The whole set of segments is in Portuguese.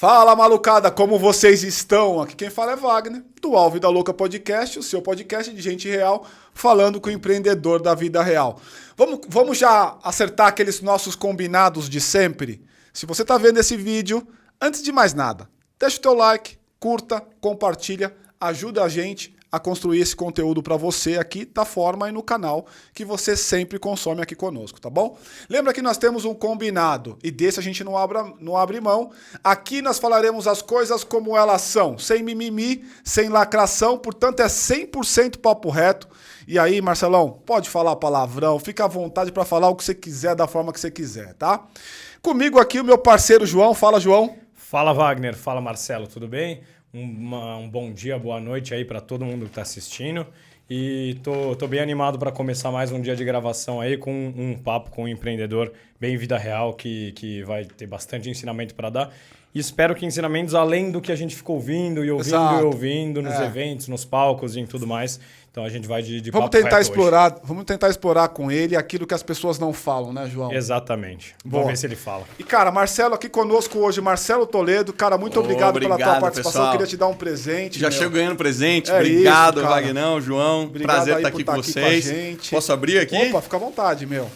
Fala, malucada, como vocês estão? Aqui quem fala é Wagner, do All Vida Louca Podcast, o seu podcast de gente real, falando com o empreendedor da vida real. Vamos já acertar aqueles nossos combinados de sempre? Se você está vendo esse vídeo, antes de mais nada, deixa o teu like, curta, compartilha, ajuda a gente a construir esse conteúdo para você aqui da forma e no canal que você sempre consome aqui conosco, tá bom? Lembra que nós temos um combinado e desse a gente não abre mão. Aqui nós falaremos as coisas como elas são, sem mimimi, sem lacração, portanto é 100% papo reto. E aí, Marcelão, pode falar palavrão, fica à vontade para falar o que você quiser, da forma que você quiser, tá? Comigo aqui o meu parceiro João. Fala, João. Fala, Wagner. Fala, Marcelo. Tudo bem? Um bom dia, boa noite aí para todo mundo que está assistindo. E tô bem animado para começar mais um dia de gravação aí com um papo com um empreendedor bem vida real que vai ter bastante ensinamento para dar. E espero que ensinamentos além do que a gente ficou ouvindo e ouvindo Exato. E ouvindo nos eventos, nos palcos e em tudo mais. Então a gente vai de vamos papo tentar explorar, hoje. Vamos tentar explorar com ele aquilo que as pessoas não falam, né, João? Exatamente. Boa. Vamos ver se ele fala. E, cara, Marcelo aqui conosco hoje, Marcelo Toledo. Cara, muito obrigado pela tua participação. Pessoal. Eu queria te dar um presente. Já chego ganhando presente. É obrigado, isso, Vagnão, João. Obrigado. Prazer estar aqui com vocês. Com a gente. Posso abrir aqui? Opa, fica à vontade, meu.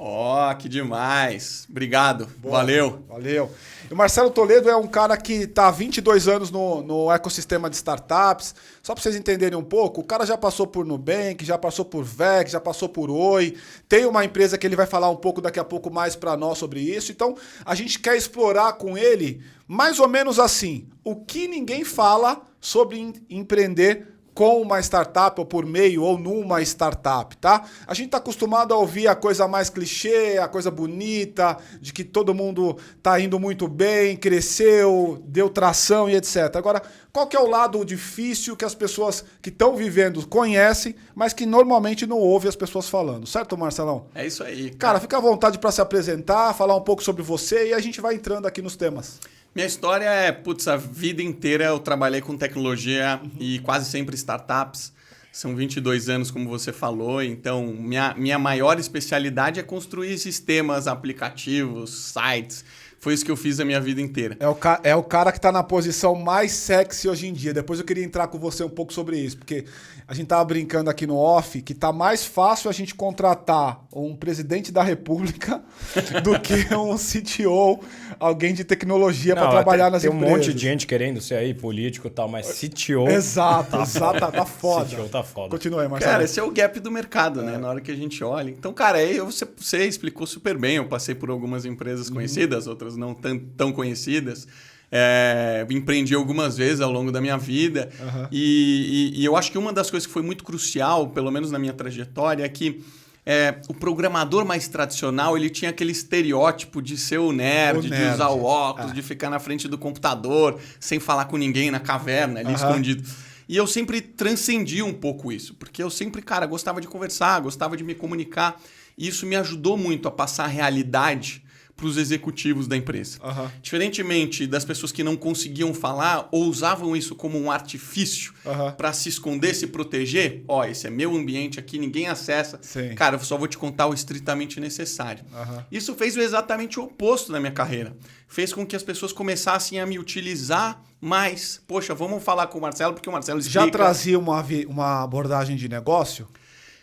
Ó, que demais. Obrigado. Boa. Valeu. Valeu. E o Marcelo Toledo é um cara que está há 22 anos no ecossistema de startups. Só para vocês entenderem um pouco, o cara já passou por Nubank, já passou por VEC, já passou por Oi. Tem uma empresa que ele vai falar um pouco daqui a pouco mais para nós sobre isso. Então, a gente quer explorar com ele mais ou menos assim, o que ninguém fala sobre empreender com uma startup ou por meio ou numa startup, tá? A gente tá acostumado a ouvir a coisa mais clichê, a coisa bonita, de que todo mundo tá indo muito bem, cresceu, deu tração e etc. Agora, qual que é o lado difícil que as pessoas que estão vivendo conhecem, mas que normalmente não ouvem as pessoas falando, certo, Marcelão? É isso aí. Cara, fica à vontade para se apresentar, falar um pouco sobre você e a gente vai entrando aqui nos temas. Minha história é, a vida inteira eu trabalhei com tecnologia e quase sempre startups. São 22 anos, como você falou, então minha maior especialidade é construir sistemas, aplicativos, sites. Foi isso que eu fiz a minha vida inteira. É o cara que está na posição mais sexy hoje em dia. Depois eu queria entrar com você um pouco sobre isso, porque a gente tava brincando aqui no off que tá mais fácil a gente contratar um presidente da república do que um CTO, alguém de tecnologia para trabalhar nas empresas. Tem um monte de gente querendo ser aí político e tal, mas CTO... Exato, tá foda. CTO tá foda. Continua aí, Marcelo. Cara, esse é o gap do mercado, né? Na hora que a gente olha. Então, cara, você explicou super bem. Eu passei por algumas empresas conhecidas, outras não tão conhecidas. Empreendi algumas vezes ao longo da minha vida. E eu acho que uma das coisas que foi muito crucial, pelo menos na minha trajetória, é que o programador mais tradicional, ele tinha aquele estereótipo de ser o nerd, de usar o óculos, de ficar na frente do computador, sem falar com ninguém na caverna, ali escondido. E eu sempre transcendi um pouco isso, porque eu sempre, cara, gostava de conversar, gostava de me comunicar. E isso me ajudou muito a passar a realidade para os executivos da empresa. Diferentemente das pessoas que não conseguiam falar ou usavam isso como um artifício para se esconder, se proteger. Esse é meu ambiente aqui, ninguém acessa. Sim. Cara, eu só vou te contar o estritamente necessário. Isso fez exatamente o oposto na minha carreira. Fez com que as pessoas começassem a me utilizar mais. Poxa, vamos falar com o Marcelo, porque o Marcelo explica. Já trazia uma abordagem de negócio?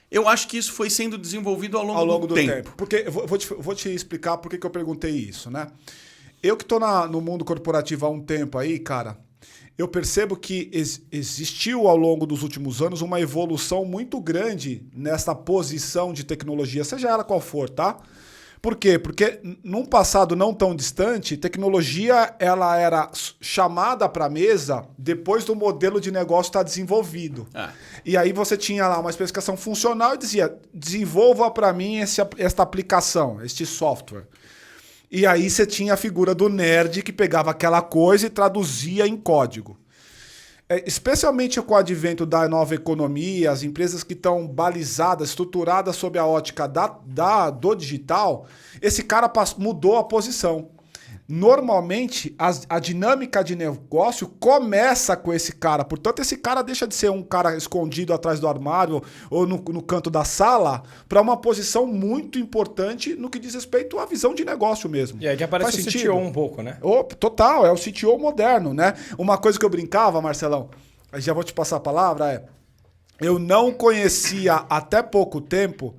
Eu acho que isso foi sendo desenvolvido ao longo do tempo. Porque eu vou te explicar por que eu perguntei isso, né? Eu que estou no mundo corporativo há um tempo aí, cara, eu percebo que existiu ao longo dos últimos anos uma evolução muito grande nessa posição de tecnologia, seja ela qual for, tá? Por quê? Porque num passado não tão distante, tecnologia ela era chamada para a mesa depois do modelo de negócio estar desenvolvido. E aí você tinha lá uma especificação funcional e dizia, desenvolva para mim esta aplicação, este software. E aí você tinha a figura do nerd que pegava aquela coisa e traduzia em código. Especialmente com o advento da nova economia, as empresas que estão balizadas, estruturadas sob a ótica do digital, esse cara mudou a posição. normalmente a dinâmica de negócio começa com esse cara. Portanto, esse cara deixa de ser um cara escondido atrás do armário ou no canto da sala para uma posição muito importante no que diz respeito à visão de negócio mesmo. E aí que aparece o CTO um pouco, né? Total, é o CTO moderno, né? Uma coisa que eu brincava, Marcelão, aí já vou te passar a palavra, eu não conhecia até pouco tempo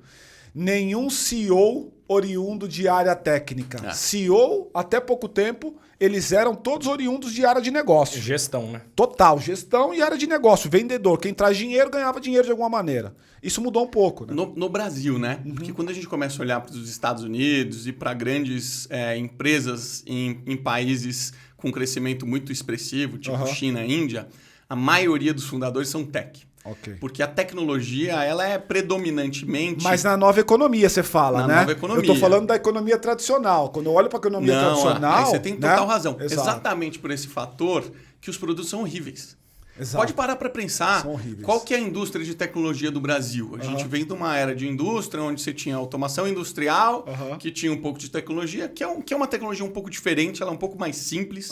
nenhum CEO oriundo de área técnica. CEO, até pouco tempo, eles eram todos oriundos de área de negócio. Gestão, né? Total, gestão e área de negócio. Vendedor, quem traz dinheiro, ganhava dinheiro de alguma maneira. Isso mudou um pouco, né? No Brasil, né? Porque quando a gente começa a olhar para os Estados Unidos e para grandes empresas em países com crescimento muito expressivo, tipo China, Índia, a maioria dos fundadores são tech. Okay. Porque a tecnologia, ela é predominantemente... Mas na nova economia você fala, né? Na nova economia. Eu tô falando da economia tradicional. Quando eu olho para a economia tradicional... Aí você tem total razão. Exato. Exatamente por esse fator que os produtos são horríveis. Exato. Pode parar para pensar qual que é a indústria de tecnologia do Brasil. A gente vem de uma era de indústria onde você tinha automação industrial, que tinha um pouco de tecnologia, que é uma tecnologia um pouco diferente, ela é um pouco mais simples.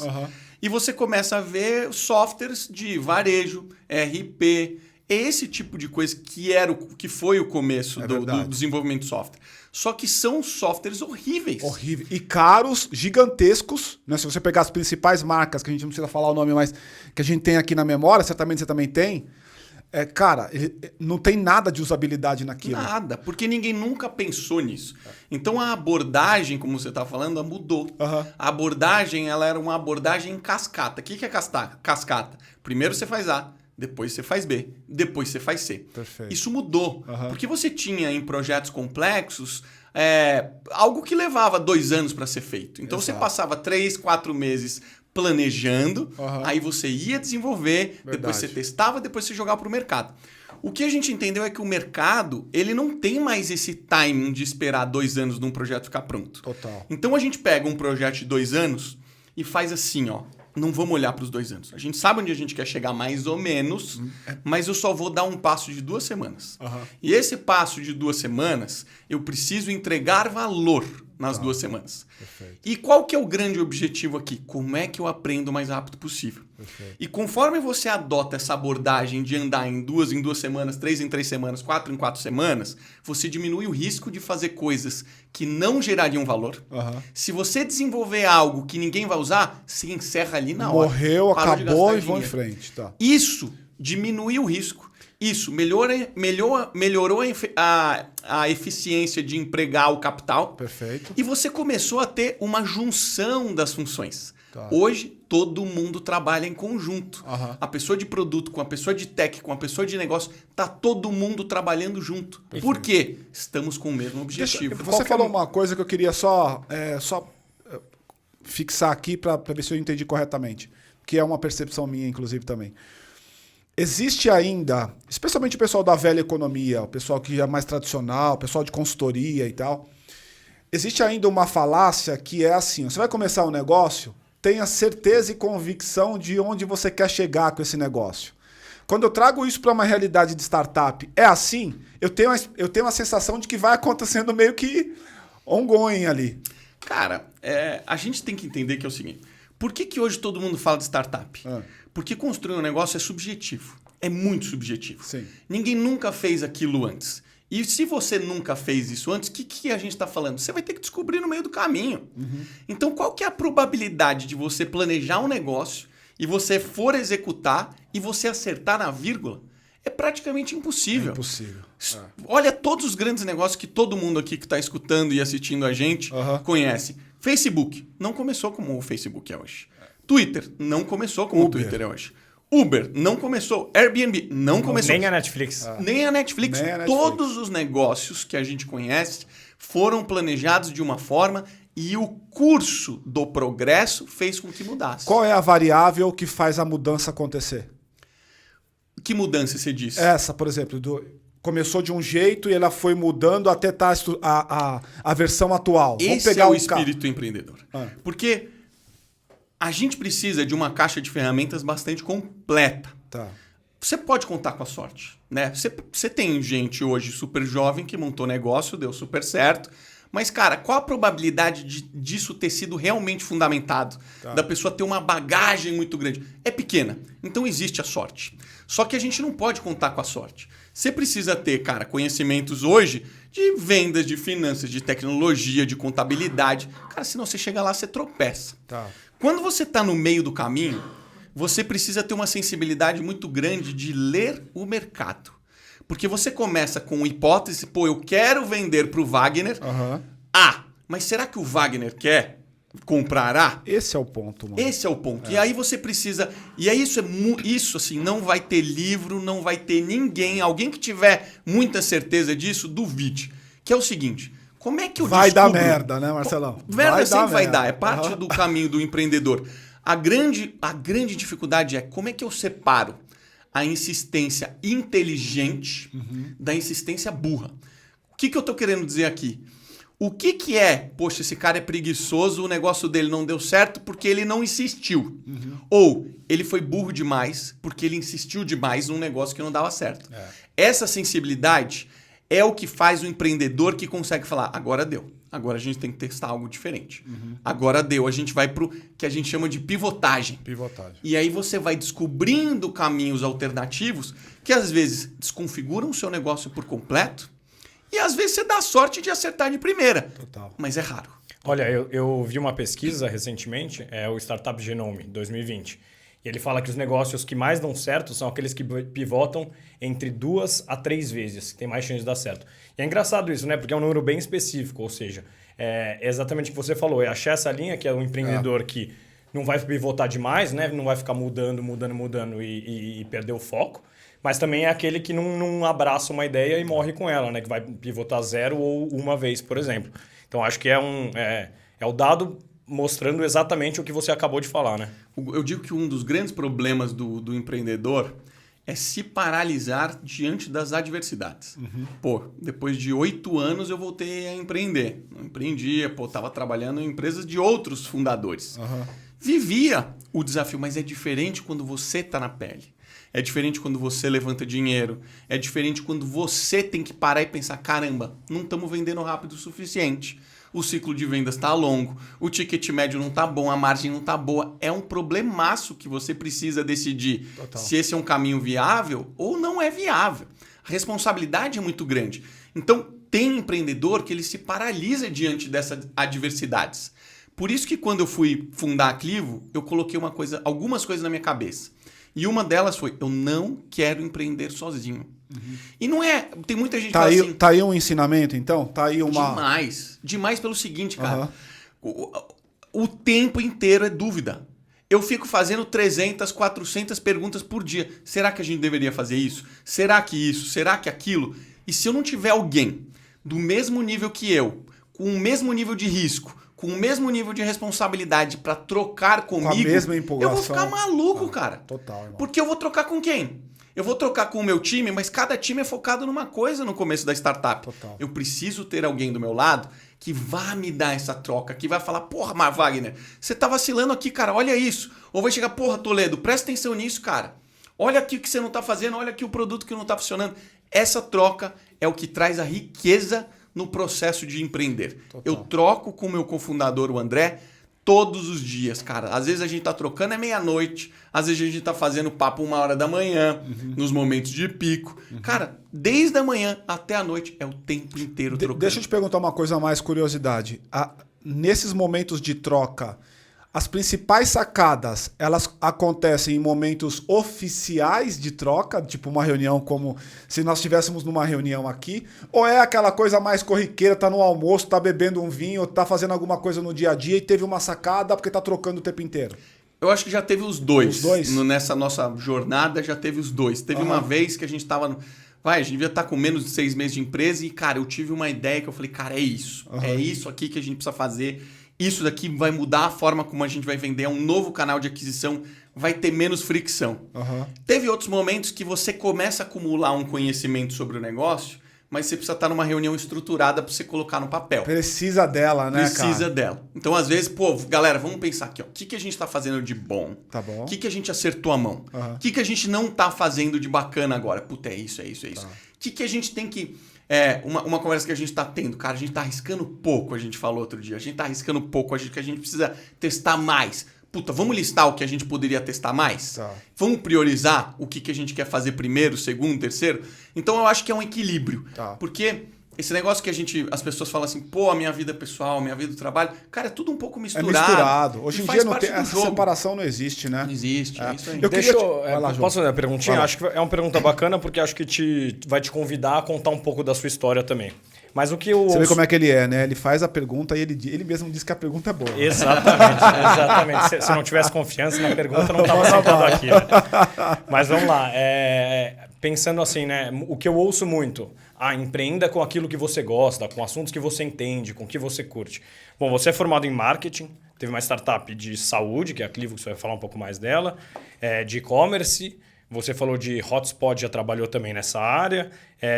E você começa a ver softwares de varejo, RP... Esse tipo de coisa que foi o começo do desenvolvimento de software. Só que são softwares horríveis. Horríveis. E caros, gigantescos. Né? Se você pegar as principais marcas, que a gente não precisa falar o nome, mas que a gente tem aqui na memória, certamente você também tem. Cara, não tem nada de usabilidade naquilo. Nada, porque ninguém nunca pensou nisso. Então a abordagem, como você está falando, mudou. A abordagem, ela era uma abordagem em cascata. O que é cascata? Primeiro você faz A. Depois você faz B, depois você faz C. Perfeito. Isso mudou. Porque você tinha em projetos complexos algo que levava 2 anos para ser feito. Então você passava 3, 4 meses planejando, aí você ia desenvolver, depois você testava, depois você jogava para o mercado. O que a gente entendeu é que o mercado ele não tem mais esse timing de esperar 2 anos num projeto ficar pronto. Total. Então a gente pega um projeto de 2 anos e faz assim, ó. Não vamos olhar para os 2 anos. A gente sabe onde a gente quer chegar mais ou menos, mas eu só vou dar um passo de 2 semanas. E esse passo de 2 semanas, eu preciso entregar valor nas 2 semanas. Perfeito. E qual que é o grande objetivo aqui? Como é que eu aprendo o mais rápido possível? Perfeito. E conforme você adota essa abordagem de andar em 2 em 2 semanas, 3 em 3 semanas, 4 em 4 semanas, você diminui o risco de fazer coisas que não gerariam valor. Se você desenvolver algo que ninguém vai usar, você encerra ali na hora. Morreu, acabou e vão em frente. Tá. Isso diminui o risco. Isso melhorou a eficiência de empregar o capital. Perfeito. E você começou a ter uma junção das funções. Tá. Hoje, todo mundo trabalha em conjunto. Aham. A pessoa de produto com a pessoa de tech, com a pessoa de negócio, tá todo mundo trabalhando junto. Perfeito. Por quê? Estamos com o mesmo objetivo. Você falou uma coisa que eu queria só fixar aqui para ver se eu entendi corretamente, que é uma percepção minha, inclusive, também. Existe ainda, especialmente o pessoal da velha economia, o pessoal que é mais tradicional, o pessoal de consultoria e tal, existe ainda uma falácia que é assim, você vai começar um negócio, tenha certeza e convicção de onde você quer chegar com esse negócio. Quando eu trago isso para uma realidade de startup, é assim, eu tenho a sensação de que vai acontecendo meio que ongoing ali. Cara, a gente tem que entender que é o seguinte, por que hoje todo mundo fala de startup? Porque construir um negócio é subjetivo. É muito subjetivo. Sim. Ninguém nunca fez aquilo antes. E se você nunca fez isso antes, o que a gente está falando? Você vai ter que descobrir no meio do caminho. Então, qual que é a probabilidade de você planejar um negócio e você for executar e você acertar na vírgula? É praticamente impossível. É impossível. Olha todos os grandes negócios que todo mundo aqui que está escutando e assistindo a gente conhece. Facebook não começou como o Facebook é hoje. Twitter não começou como o Twitter é hoje. Uber não começou. Airbnb não começou. Nem a Netflix. Nem a Netflix. Nem a Netflix. Todos os negócios que a gente conhece foram planejados de uma forma e o curso do progresso fez com que mudasse. Qual é a variável que faz a mudança acontecer? Que mudança você disse? Essa, por exemplo, começou de um jeito e ela foi mudando até estar a versão atual. Esse é o espírito empreendedor. Porque a gente precisa de uma caixa de ferramentas bastante completa. Tá. Você pode contar com a sorte, né? Você tem gente hoje super jovem que montou negócio, deu super certo, Mas, cara, qual a probabilidade disso ter sido realmente fundamentado? Tá. Da pessoa ter uma bagagem muito grande? É pequena. Então existe a sorte. Só que a gente não pode contar com a sorte. Você precisa ter, cara, conhecimentos hoje de vendas, de finanças, de tecnologia, de contabilidade. Cara, senão você chega lá, você tropeça. Tá. Quando você está no meio do caminho, você precisa ter uma sensibilidade muito grande de ler o mercado. Porque você começa com hipótese, pô, eu quero vender para o Wagner A, mas será que o Wagner quer comprar A? Esse é o ponto, mano. Esse é o ponto. E aí você precisa... E aí isso assim, não vai ter livro, não vai ter ninguém. Alguém que tiver muita certeza disso, duvide. Que é o seguinte, como é que eu Vai dar descubro... merda, né, Marcelão? Merda sempre vai merda. dar. É parte do caminho do empreendedor. A grande dificuldade é como é que eu separo a insistência inteligente da insistência burra. O que eu estou querendo dizer aqui? O que é, poxa, esse cara é preguiçoso, o negócio dele não deu certo porque ele não insistiu. Ou ele foi burro demais porque ele insistiu demais num negócio que não dava certo. Essa sensibilidade é o que faz o empreendedor que consegue falar, agora deu. Agora a gente tem que testar algo diferente. Agora deu. A gente vai para o que a gente chama de pivotagem. Pivotagem. E aí você vai descobrindo caminhos alternativos que às vezes desconfiguram o seu negócio por completo e às vezes você dá sorte de acertar de primeira. Total. Mas é raro. Olha, eu vi uma pesquisa recentemente, o Startup Genome 2020. E ele fala que os negócios que mais dão certo são aqueles que pivotam entre 2 a 3 vezes, que tem mais chance de dar certo. E é engraçado isso, né? Porque é um número bem específico, ou seja, é exatamente o que você falou, é achar essa linha que é o empreendedor que não vai pivotar demais, né? Não vai ficar mudando e perder o foco, mas também é aquele que não abraça uma ideia e morre com ela, né? Que vai pivotar 0 ou 1 vez, por exemplo. Então acho que é o dado mostrando exatamente o que você acabou de falar, né? Eu digo que um dos grandes problemas do empreendedor é se paralisar diante das adversidades. Pô, depois de 8 anos eu voltei a empreender. Não empreendia, estava trabalhando em empresas de outros fundadores. Vivia o desafio, mas é diferente quando você está na pele. É diferente quando você levanta dinheiro. É diferente quando você tem que parar e pensar, caramba, não estamos vendendo rápido o suficiente. O ciclo de vendas está longo, o ticket médio não está bom, a margem não está boa. É um problemaço que você precisa decidir se esse é um caminho viável ou não é viável. A responsabilidade é muito grande. Então, tem empreendedor que ele se paralisa diante dessas adversidades. Por isso que quando eu fui fundar a Clivo, eu coloquei algumas coisas na minha cabeça. E uma delas foi, eu não quero empreender sozinho. E não é... Tem muita gente que fala assim... Tá aí um ensinamento, então? Tá aí uma... Demais pelo seguinte, cara. O tempo inteiro é dúvida. Eu fico fazendo 300, 400 perguntas por dia. Será que a gente deveria fazer isso? Será que isso? Será que aquilo? E se eu não tiver alguém do mesmo nível que eu, com o mesmo nível de risco, com o mesmo nível de responsabilidade para trocar comigo, com a mesma empolgação, eu vou ficar maluco, cara. Total, irmão. Porque eu vou trocar com quem? Eu vou trocar com o meu time, mas cada time é focado numa coisa no começo da startup. Total. Eu preciso ter alguém do meu lado que vá me dar essa troca, que vai falar, porra, mas Wagner, você tá vacilando aqui, cara, olha isso. Ou vai chegar, porra, Toledo, presta atenção nisso, cara. Olha aqui o que você não tá fazendo, olha aqui o produto que não tá funcionando. Essa troca é o que traz a riqueza no processo de empreender. Total. Eu troco com o meu cofundador, o André, todos os dias, cara. Às vezes a gente tá trocando é meia-noite, às vezes a gente tá fazendo papo 1h da manhã, nos momentos de pico. Cara, desde a manhã até a noite é o tempo inteiro trocando. Deixa eu te perguntar uma coisa a mais, curiosidade. Nesses momentos de troca, as principais sacadas, elas acontecem em momentos oficiais de troca, tipo uma reunião como se nós estivéssemos numa reunião aqui, ou é aquela coisa mais corriqueira, tá no almoço, tá bebendo um vinho, tá fazendo alguma coisa no dia a dia e teve uma sacada porque tá trocando o tempo inteiro? Eu acho que já teve os dois. Os dois? Nessa nossa jornada já teve os dois. Teve uma vez que a gente tava... a gente devia estar com menos de 6 meses de empresa e, cara, eu tive uma ideia que eu falei, cara, é isso. É isso aqui que a gente precisa fazer. Isso daqui vai mudar a forma como a gente vai vender. É um novo canal de aquisição. Vai ter menos fricção. Teve outros momentos que você começa a acumular um conhecimento sobre o negócio, mas você precisa estar numa reunião estruturada para você colocar no papel. Precisa dela, né, Precisa dela. Então, às vezes, galera, vamos pensar aqui. O que a gente está fazendo de bom? Tá bom. O que a gente acertou a mão? O que a gente não está fazendo de bacana agora? Puta, é isso. O que a gente tem que uma conversa que a gente está tendo, cara, a gente está arriscando pouco, a gente falou outro dia, a gente está arriscando pouco, que a gente precisa testar mais. Puta, vamos listar o que a gente poderia testar mais? Tá. Vamos priorizar o que a gente quer fazer primeiro, segundo, terceiro? Então eu acho que é um equilíbrio. Tá. Porque esse negócio que as pessoas falam assim, pô, a minha vida pessoal, a minha vida do trabalho, cara, é tudo um pouco misturado. É misturado. Hoje E em faz dia parte do essa jogo. separação não existe, né? Não existe, é isso aí. Eu Deixa queria eu, Vai lá, João. posso fazer uma perguntinha? Vai lá. Acho que é uma pergunta bacana, porque acho que vai te convidar a contar um pouco da sua história também. Mas o que eu Você vê como é que ele é, né? Ele faz a pergunta e ele mesmo diz que a pergunta é boa. Exatamente. Se não tivesse confiança na pergunta, não estava sentado aqui. Né? Mas vamos lá. Pensando assim, né? O que eu ouço muito. Empreenda com aquilo que você gosta, com assuntos que você entende, com o que você curte. Bom, você é formado em marketing, teve uma startup de saúde, que é a Clivo, que você vai falar um pouco mais dela, de e-commerce, você falou de hotspot, já trabalhou também nessa área,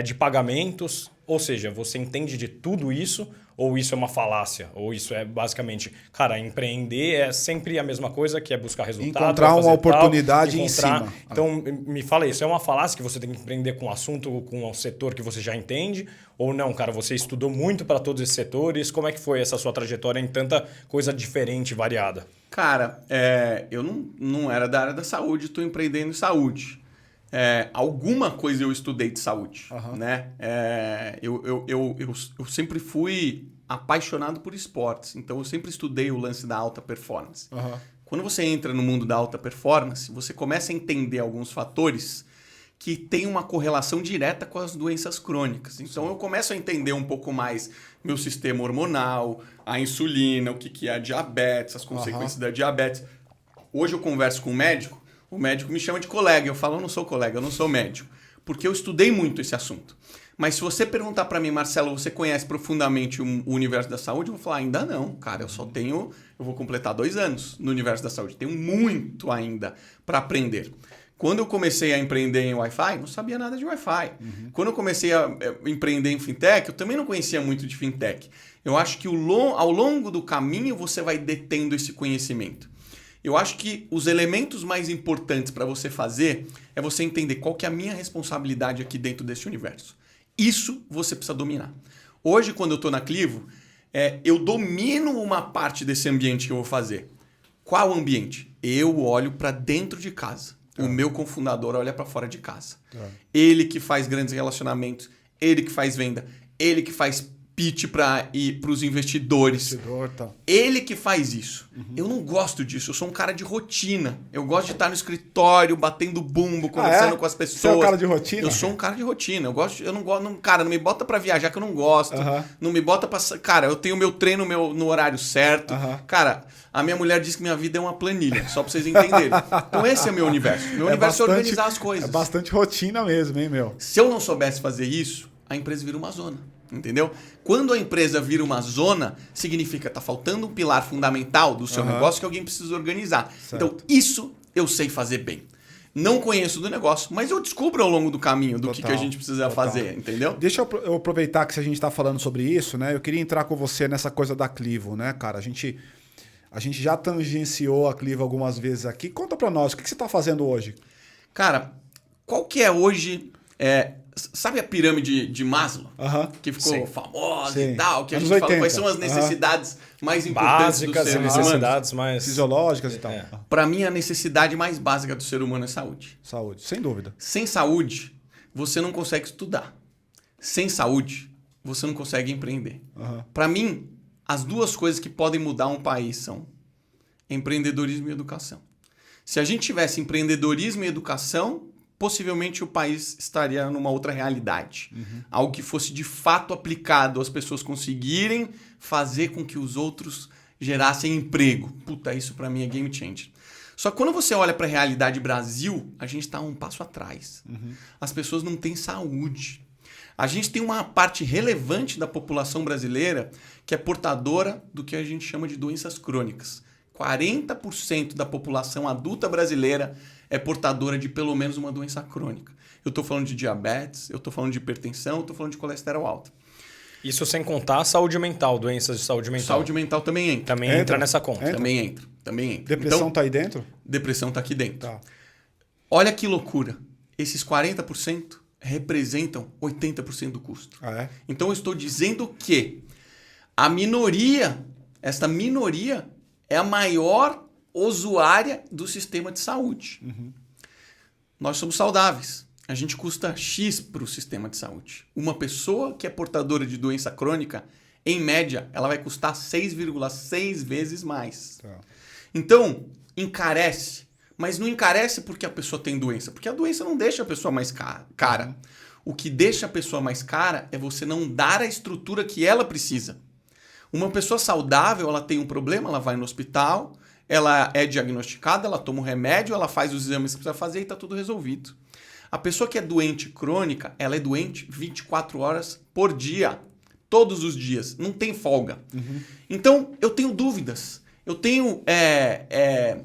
de pagamentos, ou seja, você entende de tudo isso, ou isso é uma falácia, ou isso é basicamente, cara, empreender é sempre a mesma coisa, que é buscar resultado. Encontrar uma oportunidade em cima. Então, me fala isso, é uma falácia que você tem que empreender com um assunto, com um setor que você já entende, ou não, cara, você estudou muito para todos esses setores, como é que foi essa sua trajetória em tanta coisa diferente, variada? Cara, eu não era da área da saúde, estou empreendendo em saúde. Alguma coisa eu estudei de saúde, né? Eu sempre fui apaixonado por esportes, então eu sempre estudei o lance da alta performance. Quando você entra no mundo da alta performance, você começa a entender alguns fatores que têm uma correlação direta com as doenças crônicas. Então eu começo a entender um pouco mais meu sistema hormonal, a insulina, o que é a diabetes, as consequências da diabetes. Hoje eu converso com um médico, o médico me chama de colega. Eu falo, eu não sou colega, eu não sou médico. Porque eu estudei muito esse assunto. Mas se você perguntar para mim, Marcelo, você conhece profundamente o universo da saúde? Eu vou falar, ainda não, cara. Eu vou completar 2 anos no universo da saúde. Tenho muito ainda para aprender. Quando eu comecei a empreender em Wi-Fi, não sabia nada de Wi-Fi. Quando eu comecei a empreender em fintech, eu também não conhecia muito de fintech. Eu acho que ao longo do caminho você vai detendo esse conhecimento. Eu acho que os elementos mais importantes para você fazer é você entender qual que é a minha responsabilidade aqui dentro desse universo. Isso você precisa dominar. Hoje, quando eu estou na Clivo, eu domino uma parte desse ambiente que eu vou fazer. Qual ambiente? Eu olho para dentro de casa. O meu cofundador olha para fora de casa. Ele que faz grandes relacionamentos, ele que faz venda, ele que faz pitch para os investidores. Ele que faz isso. Eu não gosto disso. Eu sou um cara de rotina. Eu gosto de estar no escritório, batendo bumbo, conversando com as pessoas. Você é um cara de rotina? Eu sou um cara de rotina. Eu não gosto. Cara, não me bota para viajar que eu não gosto. Não me bota para. Cara, eu tenho meu treino no horário certo. Cara, a minha mulher diz que minha vida é uma planilha, só para vocês entenderem. Então esse é o meu universo. Meu universo é organizar as coisas. É bastante rotina mesmo, hein, meu? Se eu não soubesse fazer isso, a empresa vira uma zona. Entendeu? Quando a empresa vira uma zona, significa que está faltando um pilar fundamental do seu negócio que alguém precisa organizar. Certo. Então, isso eu sei fazer bem. Não conheço do negócio, mas eu descubro ao longo do caminho do que a gente precisa fazer, entendeu? Deixa eu aproveitar que a gente está falando sobre isso, né? Eu queria entrar com você nessa coisa da Clivo, né, cara? A gente já tangenciou a Clivo algumas vezes aqui. Conta para nós, o que você está fazendo hoje? Cara, qual que é hoje... Sabe a pirâmide de Maslow? Que ficou famosa e tal, que a gente fala quais são as necessidades mais importantes básicas do ser humano. Necessidades mais fisiológicas e tal. Para mim, a necessidade mais básica do ser humano é saúde. Saúde, sem dúvida. Sem saúde, você não consegue estudar. Sem saúde, você não consegue empreender. Para mim, as duas coisas que podem mudar um país são empreendedorismo e educação. Se a gente tivesse empreendedorismo e educação, possivelmente o país estaria numa outra realidade. Algo que fosse de fato aplicado, as pessoas conseguirem fazer com que os outros gerassem emprego. Puta, isso para mim é game changer. Só que quando você olha para a realidade Brasil, a gente está um passo atrás. As pessoas não têm saúde. A gente tem uma parte relevante da população brasileira que é portadora do que a gente chama de doenças crônicas. 40% da população adulta brasileira é portadora de pelo menos uma doença crônica. Eu estou falando de diabetes, eu estou falando de hipertensão, eu estou falando de colesterol alto. Isso sem contar a saúde mental, doenças de saúde mental. Saúde mental também entra. Também entra nessa conta. Também entra. Depressão está aí dentro? Depressão está aqui dentro. Tá. Olha que loucura. Esses 40% representam 80% do custo. Ah, é? Então eu estou dizendo que a minoria, esta minoria é a maior usuária do sistema de saúde. Nós somos saudáveis. A gente custa X para o sistema de saúde. Uma pessoa que é portadora de doença crônica, em média, ela vai custar 6,6 vezes mais. Tá. Então, encarece. Mas não encarece porque a pessoa tem doença. Porque a doença não deixa a pessoa mais cara. O que deixa a pessoa mais cara é você não dar a estrutura que ela precisa. Uma pessoa saudável, ela tem um problema, ela vai no hospital, ela é diagnosticada, ela toma um remédio, ela faz os exames que precisa fazer e está tudo resolvido. A pessoa que é doente crônica, ela é doente 24 horas por dia. Todos os dias. Não tem folga. Então, eu tenho dúvidas. Eu tenho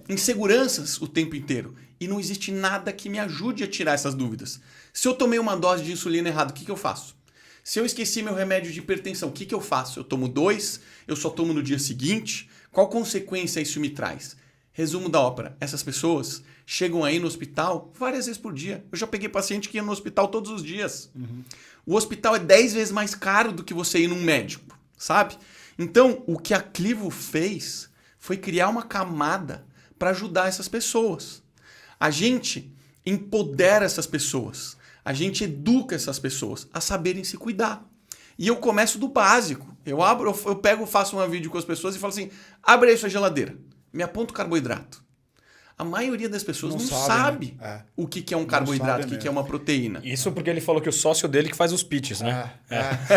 inseguranças o tempo inteiro. E não existe nada que me ajude a tirar essas dúvidas. Se eu tomei uma dose de insulina errada, o que eu faço? Se eu esqueci meu remédio de hipertensão, o que eu faço? Eu tomo 2? Eu só tomo no dia seguinte? Qual consequência isso me traz? Resumo da ópera. Essas pessoas chegam aí no hospital várias vezes por dia. Eu já peguei paciente que ia no hospital todos os dias. O hospital é 10 vezes mais caro do que você ir num médico, sabe? Então, o que a Clivo fez foi criar uma camada para ajudar essas pessoas. A gente empodera essas pessoas. A gente educa essas pessoas a saberem se cuidar. E eu começo do básico. Eu pego, faço um vídeo com as pessoas e falo assim, abre aí sua geladeira. Me aponta o carboidrato. A maioria das pessoas não sabe o que é um carboidrato, o que é uma proteína. Isso porque ele falou que o sócio dele que faz os pitches, né?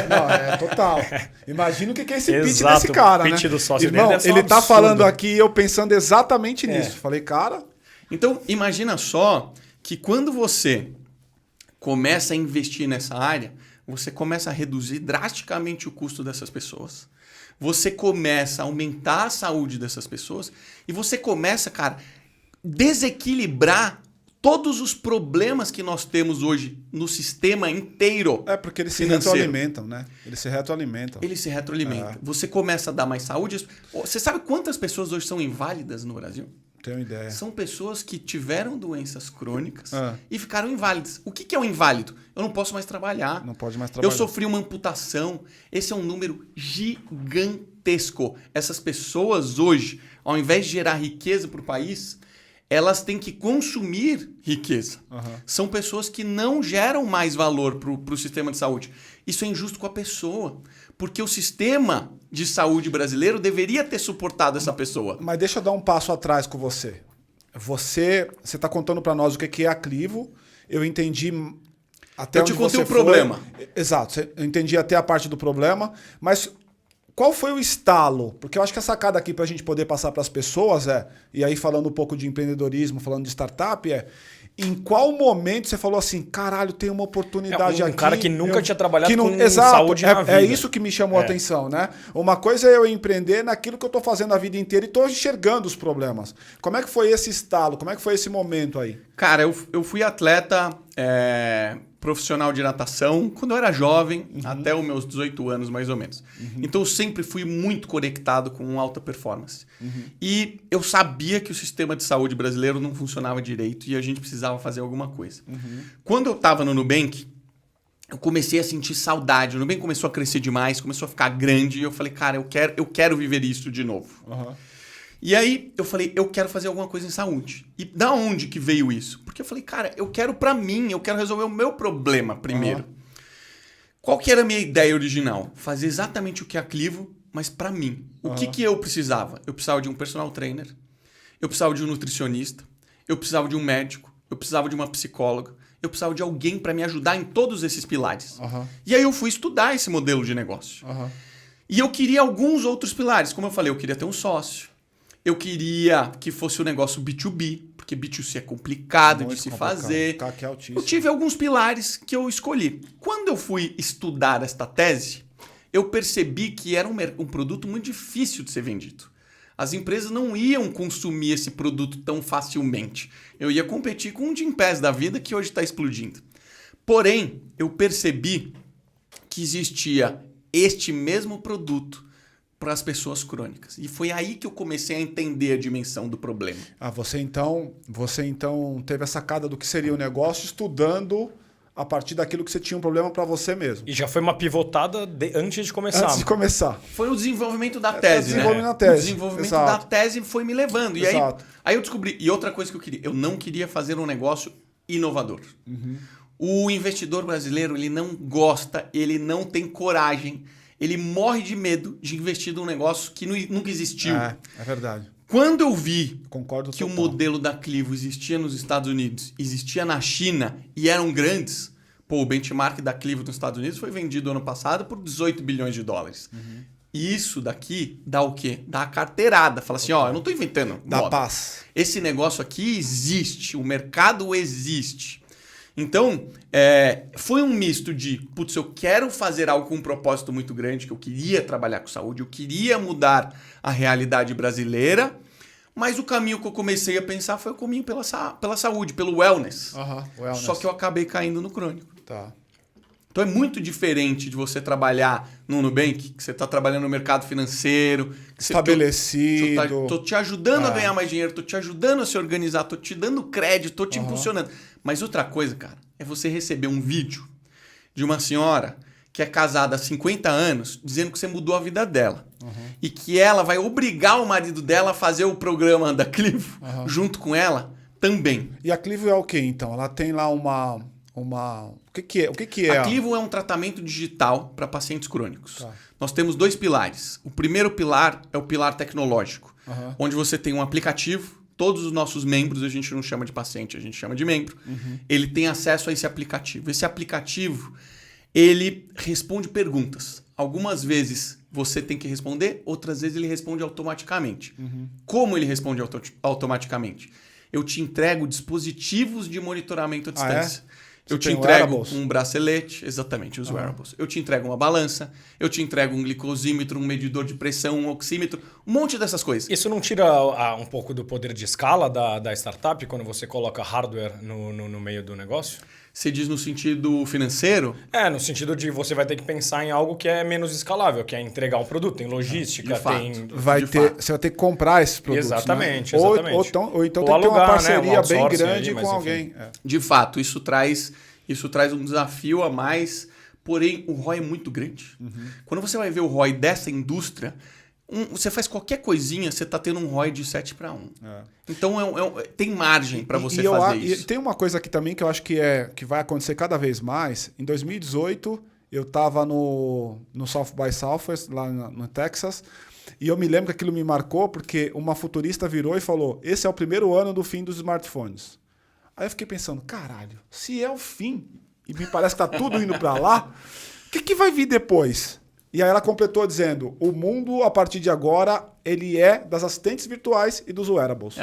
Não, é total. Imagina o que é esse pitch Exato, desse cara, o pitch né? do sócio Irmão, dele é só ele tá absurdo. falando aqui e eu pensando exatamente nisso. Falei, cara... Então, imagina só que quando você começa a investir nessa área, você começa a reduzir drasticamente o custo dessas pessoas. Você começa a aumentar a saúde dessas pessoas e você começa, cara, desequilibrar todos os problemas que nós temos hoje no sistema inteiro. É porque eles se financeiro. retroalimentam, né? Eles se retroalimentam. Eles se retroalimentam. Você começa a dar mais saúde. Você sabe quantas pessoas hoje são inválidas no Brasil? Tenho ideia. São pessoas que tiveram doenças crônicas e ficaram inválidas. O que é um inválido? Eu não posso mais trabalhar. Não pode mais trabalhar. Eu sofri uma amputação. Esse é um número gigantesco. Essas pessoas hoje, ao invés de gerar riqueza para o país, elas têm que consumir riqueza. São pessoas que não geram mais valor para o sistema de saúde. Isso é injusto com a pessoa. Porque o sistema de saúde brasileiro deveria ter suportado essa pessoa. Mas deixa eu dar um passo atrás com você. Você está contando para nós o que é a Clivo. Eu entendi até onde você foi. Eu te contei o problema. Exato. Eu entendi até a parte do problema. Mas qual foi o estalo? Porque eu acho que a sacada aqui para a gente poder passar para as pessoas e aí falando um pouco de empreendedorismo, falando de startup, em qual momento você falou assim, caralho, tem uma oportunidade aqui. Um cara que nunca tinha trabalhado com exato, saúde na vida. É isso que me chamou a atenção, né? Uma coisa é eu empreender naquilo que eu tô fazendo a vida inteira e tô enxergando os problemas. Como é que foi esse estalo? Como é que foi esse momento aí? Cara, eu fui atleta profissional de natação quando eu era jovem, até os meus 18 anos mais ou menos. Então eu sempre fui muito conectado com alta performance. E eu sabia que o sistema de saúde brasileiro não funcionava direito e a gente precisava fazer alguma coisa. Quando eu estava no Nubank, eu comecei a sentir saudade. O Nubank começou a crescer demais, começou a ficar grande e eu falei, cara, eu quero viver isso de novo. E aí eu falei, eu quero fazer alguma coisa em saúde. E da onde que veio isso? Porque eu falei, cara, eu quero pra mim, eu quero resolver o meu problema primeiro. Qual que era a minha ideia original? Fazer exatamente o que é a Clivo, mas pra mim. O que eu precisava? Eu precisava de um personal trainer, eu precisava de um nutricionista, eu precisava de um médico, eu precisava de uma psicóloga, eu precisava de alguém pra me ajudar em todos esses pilares. E aí eu fui estudar esse modelo de negócio. E eu queria alguns outros pilares. Como eu falei, eu queria ter um sócio. Eu queria que fosse um negócio B2B, porque B2C é complicado de se fazer. Eu tive alguns pilares que eu escolhi. Quando eu fui estudar esta tese, eu percebi que era um produto muito difícil de ser vendido. As empresas não iam consumir esse produto tão facilmente. Eu ia competir com um Gympass da vida que hoje está explodindo. Porém, eu percebi que existia este mesmo produto para as pessoas crônicas. E foi aí que eu comecei a entender a dimensão do problema. Você então teve a sacada do que seria o negócio estudando a partir daquilo que você tinha um problema para você mesmo. E já foi uma pivotada antes de começar. Antes de começar. Foi o desenvolvimento da tese, desenvolvimento né? da tese. O desenvolvimento Exato. da tese foi me levando. E Exato. aí eu descobri. E outra coisa que eu queria. Eu não queria fazer um negócio inovador. O investidor brasileiro, ele não gosta, ele não tem coragem, ele morre de medo de investir num negócio que nunca existiu. É verdade. Quando eu vi Concordo que o total. modelo da Clivo existia nos Estados Unidos, existia na China e eram grandes, o benchmark da Clivo nos Estados Unidos foi vendido ano passado por 18 bilhões de dólares. E isso daqui dá o quê? Dá a carteirada. Fala assim, ó, eu não estou inventando. Dá moda. paz. Esse negócio aqui existe, o mercado existe. Então, foi um misto de, putz, eu quero fazer algo com um propósito muito grande, que eu queria trabalhar com saúde, eu queria mudar a realidade brasileira, mas o caminho que eu comecei a pensar foi o caminho pela saúde, pelo wellness. Wellness. Só que eu acabei caindo no crônico. Tá. Então é muito diferente de você trabalhar no Nubank, que você está trabalhando no mercado financeiro. Estabelecido. Estou te ajudando a ganhar mais dinheiro, estou te ajudando a se organizar, estou te dando crédito, estou te impulsionando. Mas outra coisa, cara, é você receber um vídeo de uma senhora que é casada há 50 anos dizendo que você mudou a vida dela. E que ela vai obrigar o marido dela a fazer o programa da Clivo junto com ela também. E a Clivo é o quê, então? Ela tem lá uma... O que é? A Clivo é um tratamento digital para pacientes crônicos. Tá. Nós temos 2 pilares. O primeiro pilar é o pilar tecnológico, onde você tem um aplicativo. Todos os nossos membros, a gente não chama de paciente, a gente chama de membro. Ele tem acesso a esse aplicativo. Esse aplicativo, ele responde perguntas. Algumas vezes você tem que responder, outras vezes ele responde automaticamente. Como ele responde automaticamente? Eu te entrego dispositivos de monitoramento à distância. Eu te entrego um bracelete, exatamente, os wearables. Eu te entrego uma balança, eu te entrego um glicosímetro, um medidor de pressão, um oxímetro, um monte dessas coisas. Isso não tira um pouco do poder de escala da startup quando você coloca hardware no meio do negócio? Você diz no sentido financeiro? No sentido de você vai ter que pensar em algo que é menos escalável, que é entregar um produto, tem logística, De fato. tem... Você vai ter que comprar esses produtos. Exatamente, né? exatamente. Ou então Ou tem que ter uma alugar, parceria né? Um bem outsourcing grande ali, mas com enfim. alguém. De fato, isso traz um desafio a mais, porém o ROI é muito grande. Quando você vai ver o ROI dessa indústria, você faz qualquer coisinha, você está tendo um ROI de 7:1. Então tem margem para você fazer isso. E tem uma coisa aqui também que eu acho que vai acontecer cada vez mais. Em 2018, eu estava no South by Southwest, lá no Texas, e eu me lembro que aquilo me marcou porque uma futurista virou e falou: esse é o primeiro ano do fim dos smartphones. Aí eu fiquei pensando, caralho, se é o fim, e me parece que tá tudo indo para lá, o que vai vir depois? E aí ela completou dizendo, o mundo, a partir de agora, ele é das assistentes virtuais e dos wearables.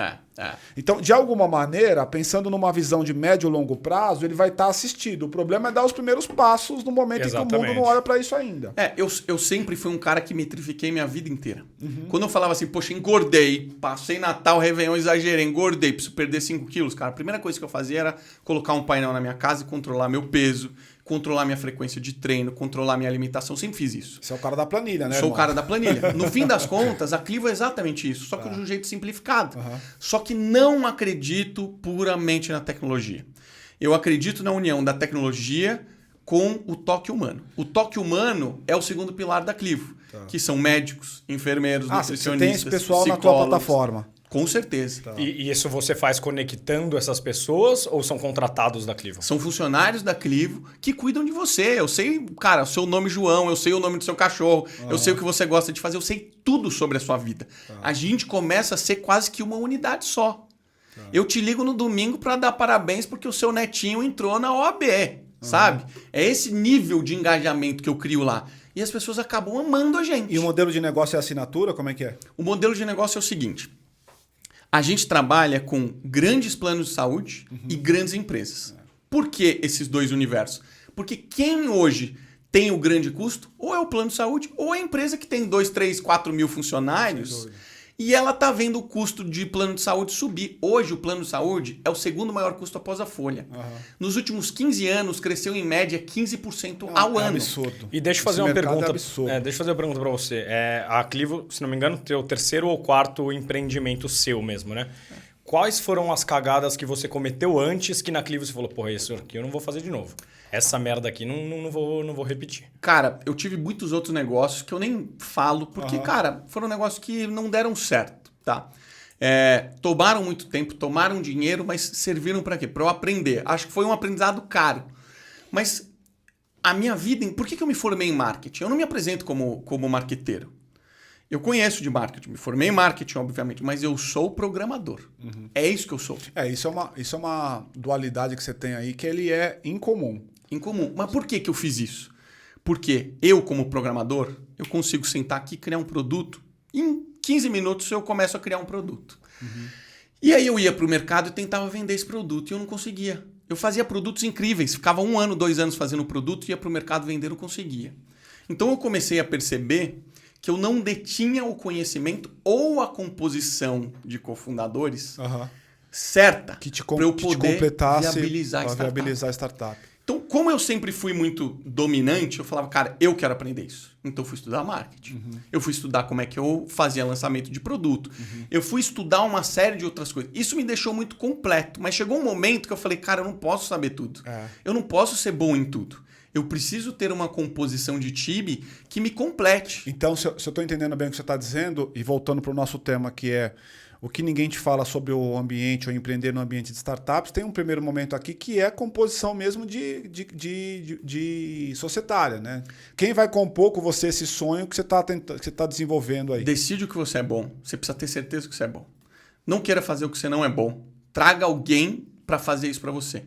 Então, de alguma maneira, pensando numa visão de médio e longo prazo, ele vai estar assistido. O problema é dar os primeiros passos no momento em que o mundo não olha para isso ainda. Eu sempre fui um cara que metrifiquei minha vida inteira. Quando eu falava assim, poxa, engordei, passei Natal, Réveillon, exagerei, engordei, preciso perder 5 quilos, cara, a primeira coisa que eu fazia era colocar um painel na minha casa e controlar meu peso, controlar minha frequência de treino, controlar minha alimentação. Sempre fiz isso. Você é o cara da planilha, né, Sou irmão? o cara da planilha. No fim das contas, a Clivo é exatamente isso, só que de um jeito simplificado. Só que não acredito puramente na tecnologia. Eu acredito na união da tecnologia com o toque humano. O toque humano é o segundo pilar da Clivo, que são médicos, enfermeiros, nutricionistas, você tem esse pessoal na tua psicólogos. plataforma. Com certeza. E isso você faz conectando essas pessoas ou são contratados da Clivo? São funcionários da Clivo que cuidam de você. Eu sei, cara, o seu nome João, eu sei o nome do seu cachorro, eu sei o que você gosta de fazer, eu sei tudo sobre a sua vida. A gente começa a ser quase que uma unidade só. Eu te ligo no domingo para dar parabéns porque o seu netinho entrou na OAB, sabe? É esse nível de engajamento que eu crio lá. E as pessoas acabam amando a gente. E o modelo de negócio é assinatura? Como é que é? O modelo de negócio é o seguinte. A gente trabalha com grandes planos de saúde e grandes empresas. Por que esses dois universos? Porque quem hoje tem o grande custo, ou é o plano de saúde, ou é a empresa que tem 2, 3, 4 mil funcionários e ela está vendo o custo de plano de saúde subir. Hoje o plano de saúde é o segundo maior custo após a folha. Nos últimos 15 anos cresceu em média 15% ao ano. Absurdo. E deixa eu fazer Esse uma mercado pergunta. é absurdo. Deixa eu fazer uma pergunta para você. A Clivo, se não me engano, tem o terceiro ou quarto empreendimento seu mesmo, né? Quais foram as cagadas que você cometeu antes que na Clivo você falou, porra, isso aqui eu não vou fazer de novo? essa merda aqui não vou repetir. Cara, eu tive muitos outros negócios que eu nem falo, porque, cara, foram negócios que não deram certo, tá? Tomaram muito tempo, tomaram dinheiro, mas serviram para quê? Para eu aprender. Acho que foi um aprendizado caro. Mas a minha vida... Por que eu me formei em marketing? Eu não me apresento como marqueteiro. Eu conheço de marketing, me formei em marketing, obviamente, mas eu sou programador. É isso que eu sou. Isso é uma dualidade que você tem aí, que ele é incomum. Incomum. Mas por que eu fiz isso? Porque eu, como programador, eu consigo sentar aqui e criar um produto. Em 15 minutos eu começo a criar um produto. E aí eu ia para o mercado e tentava vender esse produto e eu não conseguia. Eu fazia produtos incríveis, ficava 1 ano, 2 anos fazendo produto, ia para o mercado vender e não conseguia. Então eu comecei a perceber que eu não detinha o conhecimento ou a composição de cofundadores certa para eu poder viabilizar a startup. Então, como eu sempre fui muito dominante, eu falava, cara, eu quero aprender isso. Então, eu fui estudar marketing. Eu fui estudar como é que eu fazia lançamento de produto. Eu fui estudar uma série de outras coisas. Isso me deixou muito completo. Mas chegou um momento que eu falei, cara, eu não posso saber tudo. Eu não posso ser bom em tudo. Eu preciso ter uma composição de time que me complete. Então, se eu estou entendendo bem o que você está dizendo, e voltando para o nosso tema, que é o que ninguém te fala sobre o ambiente ou empreender no ambiente de startups, tem um primeiro momento aqui que é composição mesmo de societária, né? Quem vai compor com você esse sonho que você está desenvolvendo aí? Decide o que você é bom. Você precisa ter certeza que você é bom. Não queira fazer o que você não é bom. Traga alguém para fazer isso para você.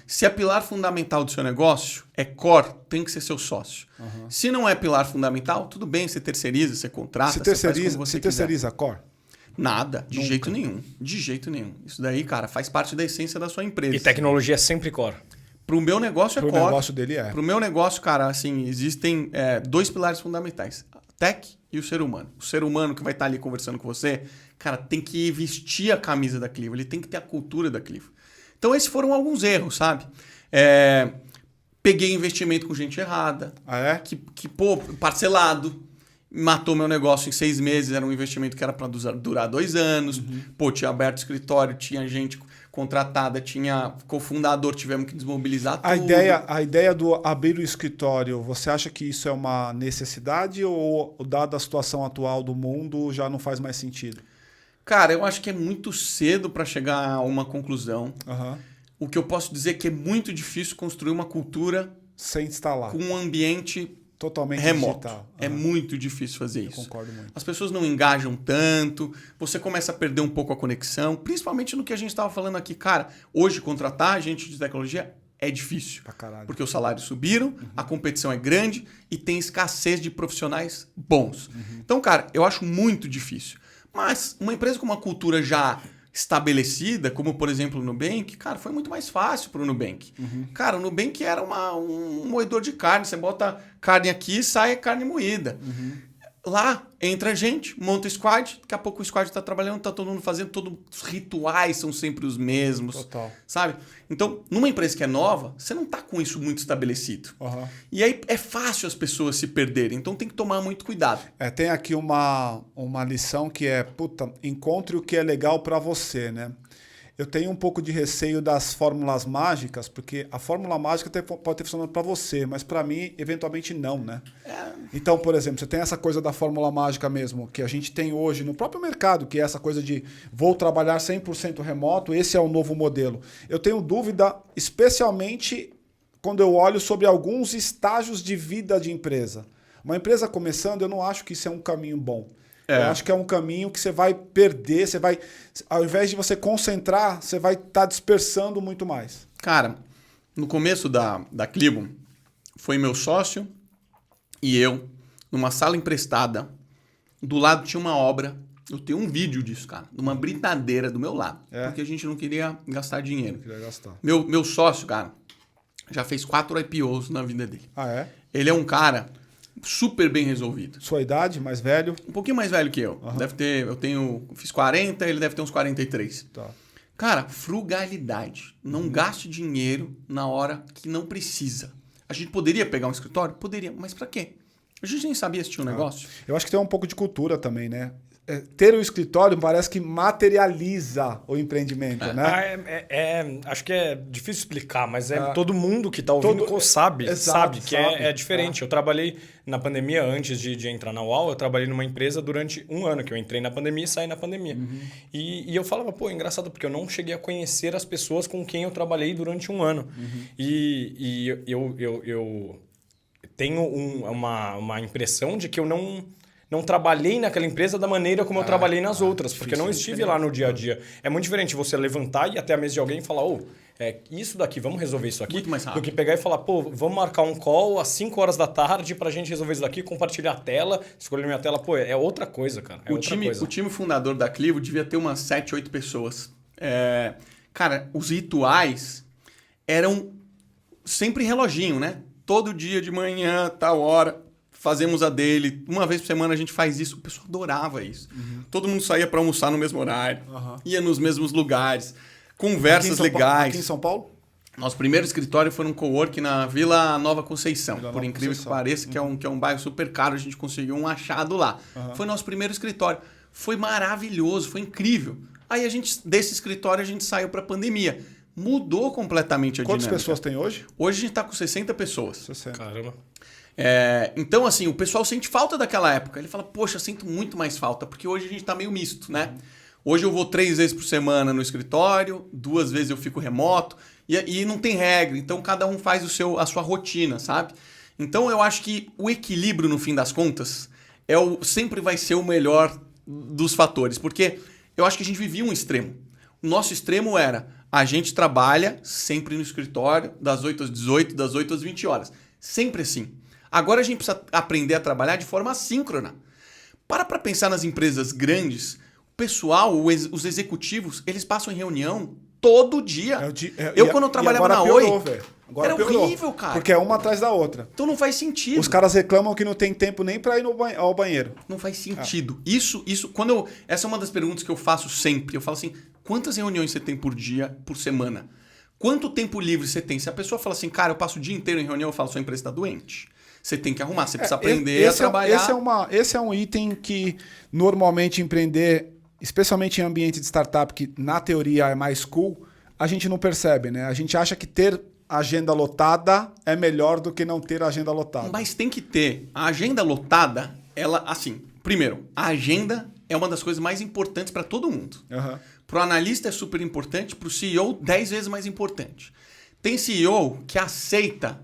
Se é pilar fundamental do seu negócio, é core, tem que ser seu sócio. Se não é pilar fundamental, tudo bem, você terceiriza, você contrata, você faz como você terceiriza a core? Nada, de jeito nenhum. De jeito nenhum. Isso daí, cara, faz parte da essência da sua empresa. E tecnologia é sempre core. Pro meu negócio é core. Pro negócio dele é. Pro meu negócio, cara, assim, existem 2 pilares fundamentais. A tech e o ser humano. O ser humano que vai estar ali conversando com você, cara, tem que vestir a camisa da Clivo. Ele tem que ter a cultura da Clivo. Então, esses foram alguns erros, sabe? Peguei investimento com gente errada. Pô, parcelado. Matou meu negócio em 6 meses, era um investimento que era para durar 2 anos. Pô, tinha aberto escritório, tinha gente contratada, tinha cofundador, tivemos que desmobilizar tudo. A ideia do abrir o escritório, você acha que isso é uma necessidade ou, dada a situação atual do mundo, já não faz mais sentido? Cara, eu acho que é muito cedo para chegar a uma conclusão. O que eu posso dizer é que é muito difícil construir uma cultura sem instalar, com um ambiente totalmente remoto. Digital. É muito difícil fazer isso. Concordo muito. As pessoas não engajam tanto, você começa a perder um pouco a conexão, principalmente no que a gente estava falando aqui. Cara, hoje contratar gente de tecnologia é difícil. Pra caralho. Porque os salários subiram, a competição é grande e tem escassez de profissionais bons. Então, cara, eu acho muito difícil. Mas uma empresa com uma cultura já estabelecida, como por exemplo o Nubank, cara, foi muito mais fácil para o Nubank. Cara, o Nubank era um moedor de carne, você bota carne aqui e sai carne moída. Lá entra a gente, monta o squad, daqui a pouco o squad está trabalhando, está todo mundo fazendo, todos os rituais são sempre os mesmos. Total. Sabe? Então, numa empresa que é nova, você não está com isso muito estabelecido. E aí é fácil as pessoas se perderem, então tem que tomar muito cuidado. Tem aqui uma lição que é, encontre o que é legal para você, né? Eu tenho um pouco de receio das fórmulas mágicas, porque a fórmula mágica pode ter funcionado para você, mas para mim, eventualmente não, né? Então, por exemplo, você tem essa coisa da fórmula mágica mesmo, que a gente tem hoje no próprio mercado, que é essa coisa de vou trabalhar 100% remoto, esse é o novo modelo. Eu tenho dúvida, especialmente quando eu olho sobre alguns estágios de vida de empresa. Uma empresa começando, eu não acho que isso é um caminho bom. Eu acho que é um caminho que você vai perder, ao invés de você concentrar, você vai estar dispersando muito mais. Cara, no começo da Clivo, foi meu sócio e eu, numa sala emprestada, do lado tinha uma obra, eu tenho um vídeo disso, cara, numa britadeira do meu lado, porque a gente não queria gastar dinheiro. Meu sócio, cara, já fez 4 IPOs na vida dele. Ele é um cara super bem resolvido. Sua idade, mais velho? Um pouquinho mais velho que eu. Deve ter, fiz 40, ele deve ter uns 43. Cara, frugalidade. Não gaste dinheiro na hora que não precisa. A gente poderia pegar um escritório? Poderia, mas pra quê? A gente nem sabia se tinha um negócio. Eu acho que tem um pouco de cultura também, né? ter o escritório parece que materializa o empreendimento, né? Acho que é difícil explicar, mas todo mundo que está ouvindo sabe que é diferente. Eu trabalhei na pandemia, antes de entrar na UAU, eu trabalhei numa empresa durante 1 ano, que eu entrei na pandemia e saí na pandemia. E eu falava, pô, engraçado, porque eu não cheguei a conhecer as pessoas com quem eu trabalhei durante 1 ano. E eu tenho uma impressão de que eu não trabalhei naquela empresa da maneira como eu trabalhei nas outras, porque eu não estive lá no dia a dia. É muito diferente você levantar e ir até a mesa de alguém e falar, isso daqui, vamos resolver isso aqui, muito mais rápido. do que pegar e falar, pô, vamos marcar um call às 5 horas da tarde pra gente resolver isso daqui, compartilhar a tela, escolher minha tela, pô, é outra coisa, cara. O time fundador da Clivo devia ter umas 7, 8 pessoas. Cara, os rituais eram sempre reloginho, né? Todo dia de manhã, tal hora, fazemos a dele. Uma vez por semana a gente faz isso. O pessoal adorava isso. Todo mundo saía para almoçar no mesmo horário. Ia nos mesmos lugares. Conversas legais. Aqui em São Paulo? Nosso primeiro escritório foi num cowork na Vila Nova Conceição. Por incrível que pareça, que é um bairro super caro. A gente conseguiu um achado lá. Foi nosso primeiro escritório. Foi maravilhoso, foi incrível. Aí desse escritório a gente saiu para a pandemia. Mudou completamente a dinâmica. Quantas pessoas tem hoje? Hoje a gente está com 60 pessoas. 60. Caramba. Então, assim, o pessoal sente falta daquela época. Ele fala, poxa, eu sinto muito mais falta, porque hoje a gente tá meio misto, né? Hoje eu vou 3 vezes por semana no escritório, 2 vezes eu fico remoto, e não tem regra. Então, cada um faz a sua rotina, sabe? Então, eu acho que o equilíbrio, no fim das contas, sempre vai ser o melhor dos fatores, porque eu acho que a gente vivia um extremo. O nosso extremo era, a gente trabalha sempre no escritório, das 8 às 18, das 8 às 20 horas. Sempre assim. Agora a gente precisa aprender a trabalhar de forma assíncrona. Para pensar nas empresas grandes, o pessoal, os executivos, eles passam em reunião todo dia. Quando eu trabalhava na Oi, era horrível, cara. Porque é uma atrás da outra. Então não faz sentido. Os caras reclamam que não tem tempo nem para ir ao banheiro. Não faz sentido. Isso essa é uma das perguntas que eu faço sempre. Eu falo assim, quantas reuniões você tem por dia, por semana? Quanto tempo livre você tem? Se a pessoa fala assim, cara, eu passo o dia inteiro em reunião, eu falo, sua empresa está doente. Você tem que arrumar, você precisa aprender a trabalhar. Esse é um item que normalmente empreender, especialmente em ambiente de startup, que na teoria é mais cool, a gente não percebe, né? A gente acha que ter agenda lotada é melhor do que não ter agenda lotada. Mas tem que ter. A agenda lotada, ela, assim, primeiro, a agenda é uma das coisas mais importantes para todo mundo. Para o analista é super importante, para o CEO 10 vezes mais importante. Tem CEO que aceita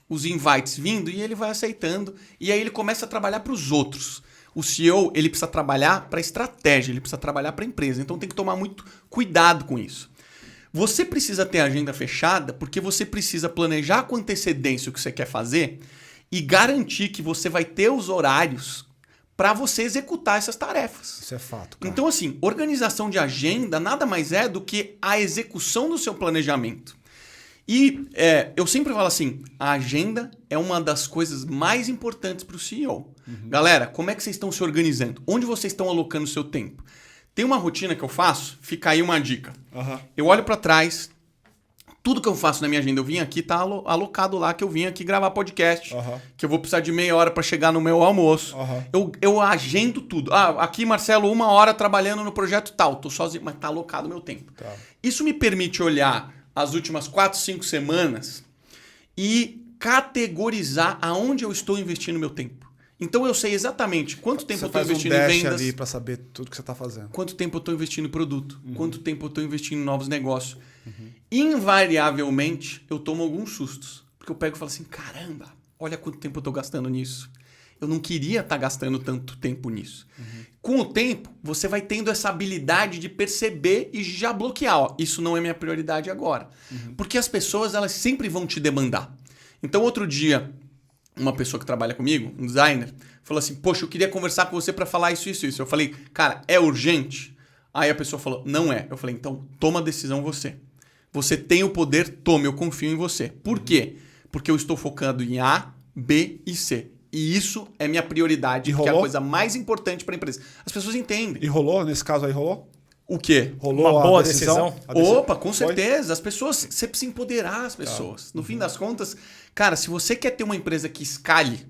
os invites vindo e ele vai aceitando e aí ele começa a trabalhar para os outros. O CEO, ele precisa trabalhar para estratégia, ele precisa trabalhar para a empresa. Então tem que tomar muito cuidado com isso. Você precisa ter a agenda fechada porque você precisa planejar com antecedência o que você quer fazer e garantir que você vai ter os horários para você executar essas tarefas. Isso é fato, cara. Então, assim, organização de agenda nada mais é do que a execução do seu planejamento. E eu sempre falo assim, a agenda é uma das coisas mais importantes para o CEO. Galera, como é que vocês estão se organizando? Onde vocês estão alocando o seu tempo? Tem uma rotina que eu faço, fica aí uma dica. Eu olho para trás, tudo que eu faço na minha agenda, eu vim aqui, tá alocado lá, que eu vim aqui gravar podcast, que eu vou precisar de meia hora para chegar no meu almoço. Eu agendo tudo. Aqui, Marcelo, 1 hora trabalhando no projeto tal, tô sozinho, mas tá alocado o meu tempo. Isso me permite olhar as últimas 4, 5 semanas e categorizar aonde eu estou investindo meu tempo. Então eu sei exatamente quanto tempo eu estou investindo em vendas. Ali para saber tudo que você está fazendo. Quanto tempo eu estou investindo em produto. Quanto tempo eu estou investindo em novos negócios. Invariavelmente eu tomo alguns sustos. Porque eu pego e falo assim, caramba, olha quanto tempo eu estou gastando nisso. Eu não queria estar gastando tanto tempo nisso. Com o tempo, você vai tendo essa habilidade de perceber e já bloquear. Isso não é minha prioridade agora. Porque as pessoas, elas sempre vão te demandar. Então, outro dia, uma pessoa que trabalha comigo, um designer, falou assim, poxa, eu queria conversar com você para falar isso. Eu falei, cara, é urgente? Aí a pessoa falou, não é. Eu falei, então, toma a decisão você. Você tem o poder, tome, eu confio em você. Por quê? Porque eu estou focando em A, B e C. E isso é minha prioridade, que é a coisa mais importante para a empresa. As pessoas entendem. E rolou? Nesse caso aí rolou? O quê? Rolou uma boa decisão? Opa, com certeza. As pessoas, você precisa empoderar as pessoas. No fim das contas, cara, se você quer ter uma empresa que escale,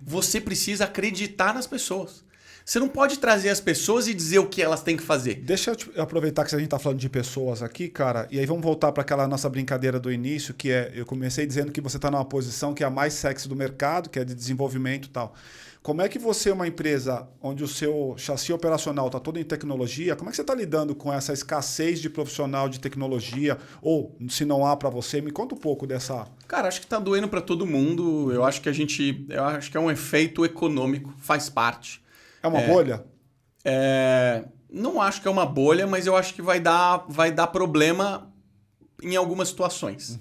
você precisa acreditar nas pessoas. Você não pode trazer as pessoas e dizer o que elas têm que fazer. Deixa eu aproveitar que a gente está falando de pessoas aqui, cara, e aí vamos voltar para aquela nossa brincadeira do início, que é, eu comecei dizendo que você está numa posição que é a mais sexy do mercado, que é de desenvolvimento e tal. Como é que você, uma empresa onde o seu chassi operacional está todo em tecnologia, como é que você está lidando com essa escassez de profissional de tecnologia? Ou, se não há para você, me conta um pouco dessa... Cara, acho que tá doendo para todo mundo. Eu acho que é um efeito econômico, faz parte. É uma bolha? Não acho que é uma bolha, mas eu acho que vai dar problema em algumas situações.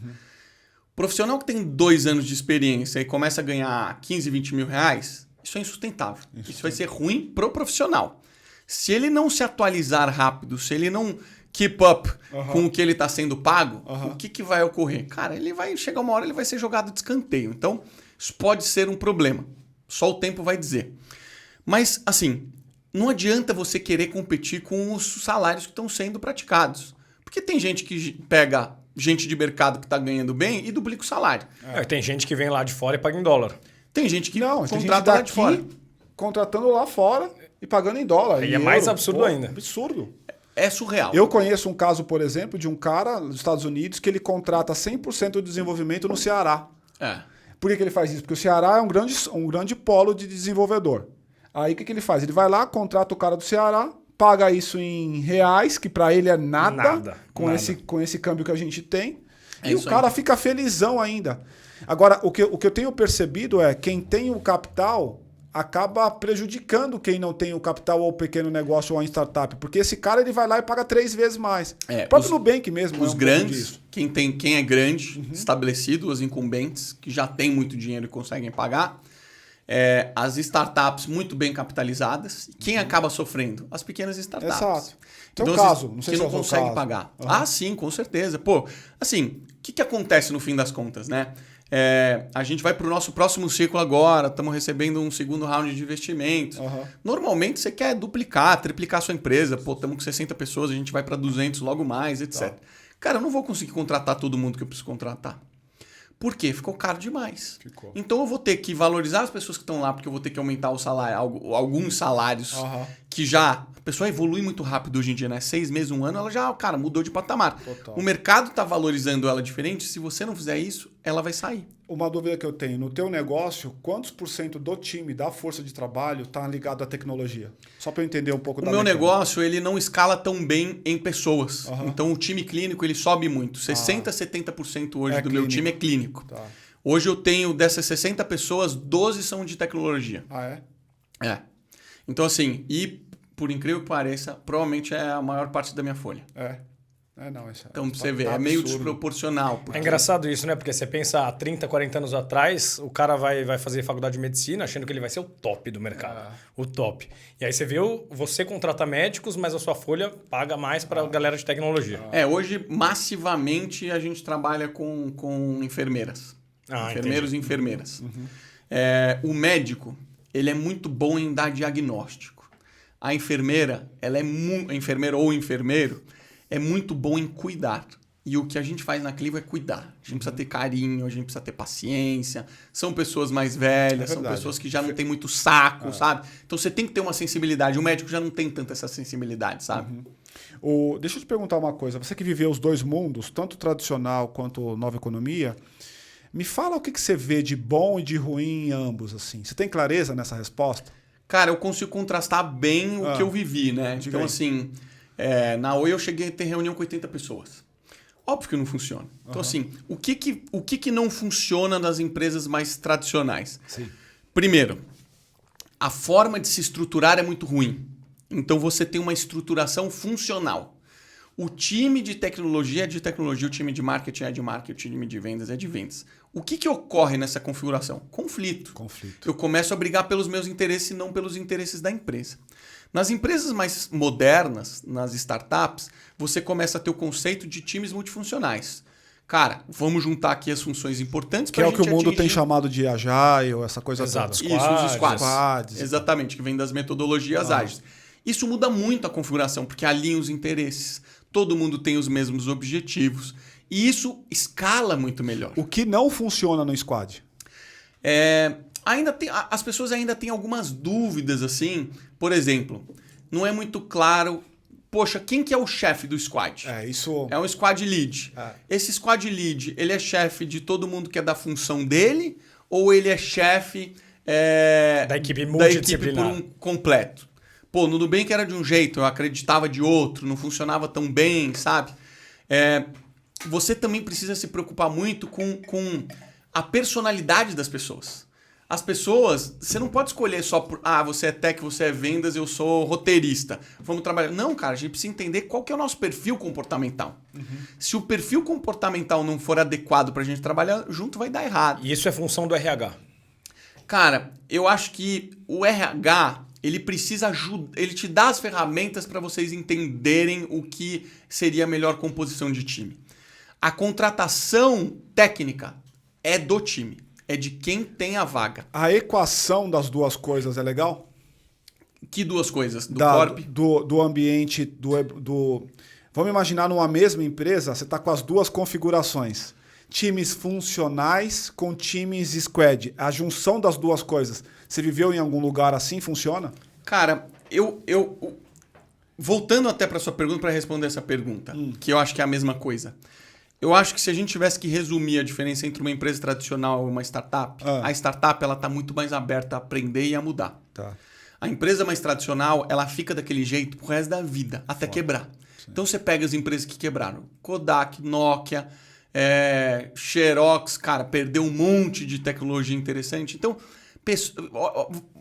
O profissional que tem 2 anos de experiência e começa a ganhar 15, 20 mil reais, isso é insustentável. Isso vai ser ruim pro profissional. Se ele não se atualizar rápido, se ele não keep up com o que ele está sendo pago, o que vai ocorrer? Cara, ele vai chegar uma hora, ele vai ser jogado de escanteio. Então, isso pode ser um problema. Só o tempo vai dizer. Mas, assim, não adianta você querer competir com os salários que estão sendo praticados. Porque tem gente que pega gente de mercado que está ganhando bem e duplica o salário. Tem gente que vem lá de fora e paga em dólar. Tem gente que Não, tem gente contrata lá de daqui fora. contratando lá fora e pagando em dólar. E em é mais euro. absurdo ainda. Absurdo. É surreal. Eu conheço um caso, por exemplo, de um cara nos Estados Unidos que ele contrata 100% do desenvolvimento no Ceará. Por que ele faz isso? Porque o Ceará é um grande polo de desenvolvedor. Aí o que ele faz? Ele vai lá, contrata o cara do Ceará, paga isso em reais, que para ele é nada, com esse câmbio que a gente tem. E o cara fica felizão ainda. Agora, o que eu tenho percebido é quem tem o capital acaba prejudicando quem não tem o capital ou o pequeno negócio ou a startup. Porque esse cara ele vai lá e paga 3 vezes mais. O próprio Nubank mesmo. Os grandes, quem é grande, estabelecido, os incumbentes, que já tem muito dinheiro e conseguem pagar. As startups muito bem capitalizadas. Quem acaba sofrendo? As pequenas startups. Exato. Então, Tem um caso, não sei que se não é o consegue caso. pagar. Sim, com certeza. Pô, assim, o que acontece no fim das contas, né? A gente vai para o nosso próximo ciclo agora, estamos recebendo um segundo round de investimentos. Normalmente você quer duplicar, triplicar a sua empresa. Pô, estamos com 60 pessoas, a gente vai para 200 logo mais, etc. Cara, eu não vou conseguir contratar todo mundo que eu preciso contratar. Por quê? Ficou caro demais. Então eu vou ter que valorizar as pessoas que estão lá, porque eu vou ter que aumentar o salário, alguns salários que já... A pessoa evolui muito rápido hoje em dia, né? 6 meses, 1 ano, ela já, cara, mudou de patamar. Total. O mercado está valorizando ela diferente. Se você não fizer isso, ela vai sair. Uma dúvida que eu tenho, no teu negócio, quantos % do time, da força de trabalho, está ligado à tecnologia? Só para eu entender um pouco O meu negócio, ele não escala tão bem em pessoas. Então, o time clínico, ele sobe muito. 60%, 70% hoje do meu time é clínico. Hoje eu tenho, dessas 60 pessoas, 12 são de tecnologia. Então, assim, por incrível que pareça, provavelmente é a maior parte da minha folha. Então, pra você ver, é meio desproporcional. É engraçado isso, né? Porque você pensa há 30, 40 anos atrás, o cara vai fazer faculdade de medicina achando que ele vai ser o top do mercado. O top. E aí você vê, você contrata médicos, mas a sua folha paga mais para a galera de tecnologia. Hoje, massivamente, a gente trabalha com enfermeiras. Enfermeiros e enfermeiras. O médico, ele é muito bom em dar diagnóstico. A enfermeira, enfermeira ou enfermeiro, é muito bom em cuidar. E o que a gente faz na Clivo é cuidar. A gente precisa ter carinho, a gente precisa ter paciência. São pessoas mais velhas, são pessoas que já não têm muito saco, sabe? Então você tem que ter uma sensibilidade. O médico já não tem tanta essa sensibilidade, sabe? Deixa eu te perguntar uma coisa. Você que viveu os dois mundos, tanto tradicional quanto nova economia, me fala o que você vê de bom e de ruim em ambos. Assim. Você tem clareza nessa resposta? Cara, eu consigo contrastar bem o que eu vivi, né? Então, assim... na Oi eu cheguei a ter reunião com 80 pessoas. Óbvio que não funciona. Então, assim, o que não funciona nas empresas mais tradicionais? Primeiro, a forma de se estruturar é muito ruim. Então, você tem uma estruturação funcional. O time de tecnologia é de tecnologia, o time de marketing é de marketing, o time de vendas é de vendas. O que ocorre nessa configuração? Conflito. Eu começo a brigar pelos meus interesses e não pelos interesses da empresa. Nas empresas mais modernas, nas startups, você começa a ter o conceito de times multifuncionais. Cara, vamos juntar aqui as funções importantes para a gente atingir... Que é o que o mundo tem chamado de Agile, essa coisa toda. Isso, os squads. Exatamente, que vem das metodologias ágeis. Isso muda muito a configuração, porque alinha os interesses. Todo mundo tem os mesmos objetivos. E isso escala muito melhor. O que não funciona no squad? as pessoas ainda têm algumas dúvidas, assim. Por exemplo, não é muito claro... Poxa, quem que é o chefe do squad? Isso... É um squad lead. Esse squad lead, ele é chefe de todo mundo que é da função dele? Ou ele é chefe da equipe multidisciplinar? Da equipe por um completo? Pô, no Nubank era de um jeito, eu acreditava de outro, não funcionava tão bem, sabe? Você também precisa se preocupar muito com a personalidade das pessoas. As pessoas, você não pode escolher só por... você é tech, você é vendas, eu sou roteirista. Vamos trabalhar. Não, cara, a gente precisa entender qual que é o nosso perfil comportamental. Se o perfil comportamental não for adequado pra gente trabalhar junto, vai dar errado. E isso é função do RH? Cara, eu acho que o RH... ele precisa ajudar, ele te dá as ferramentas para vocês entenderem o que seria a melhor composição de time. A contratação técnica é do time, é de quem tem a vaga. A equação das duas coisas é legal? Que duas coisas? Do corp? Do ambiente, Vamos imaginar numa mesma empresa, você está com as duas configurações. Times funcionais com times squad. A junção das duas coisas. Você viveu em algum lugar assim? Funciona? Cara, voltando até para sua pergunta, para responder essa pergunta, que eu acho que é a mesma coisa. Eu acho que se a gente tivesse que resumir a diferença entre uma empresa tradicional e uma startup, a startup ela está muito mais aberta a aprender e a mudar. Tá. A empresa mais tradicional, ela fica daquele jeito pro resto da vida, até quebrar. Sim. Então você pega as empresas que quebraram. Kodak, Nokia... Xerox, cara, perdeu um monte de tecnologia interessante. Então,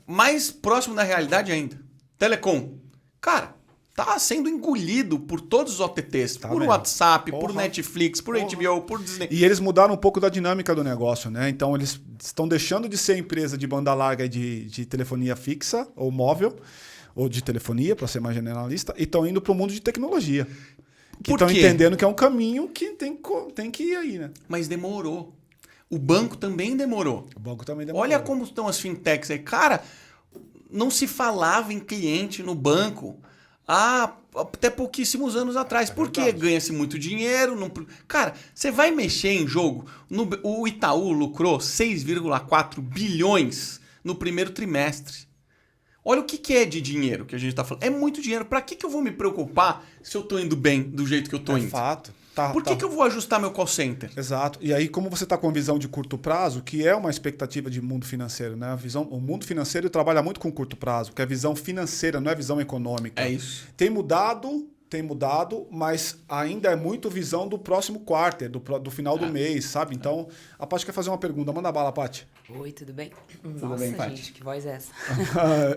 mais próximo da realidade ainda. Telecom. Cara, tá sendo engolido por todos os OTTs. Por mesmo. WhatsApp, por Netflix, por HBO, por Disney. E eles mudaram um pouco da dinâmica do negócio, né? Então, eles estão deixando de ser empresa de banda larga e de telefonia fixa ou móvel, ou de telefonia, para ser mais generalista, e estão indo para o mundo de tecnologia. Que estão entendendo que é um caminho que tem que ir aí, né? Mas demorou. O banco também demorou. Olha como estão as fintechs aí. Cara, não se falava em cliente no banco até pouquíssimos anos atrás. Porque ganha-se muito dinheiro. Cara, você vai mexer em jogo. O Itaú lucrou 6,4 bilhões no primeiro trimestre. Olha o que é de dinheiro que a gente está falando. É muito dinheiro. Para que eu vou me preocupar se eu estou indo bem do jeito que eu estou indo? Fato. Por que eu vou ajustar meu call center? Exato. E aí, como você está com visão de curto prazo, que é uma expectativa de mundo financeiro, né? O mundo financeiro trabalha muito com curto prazo, porque é visão financeira, não é visão econômica. É isso. Tem mudado, mas ainda é muito visão do próximo quarter, do final do mês, sabe? Então, a Paty quer fazer uma pergunta. Manda bala, Paty. Oi, tudo bem? Tudo bem, Paty? Gente, que voz é essa?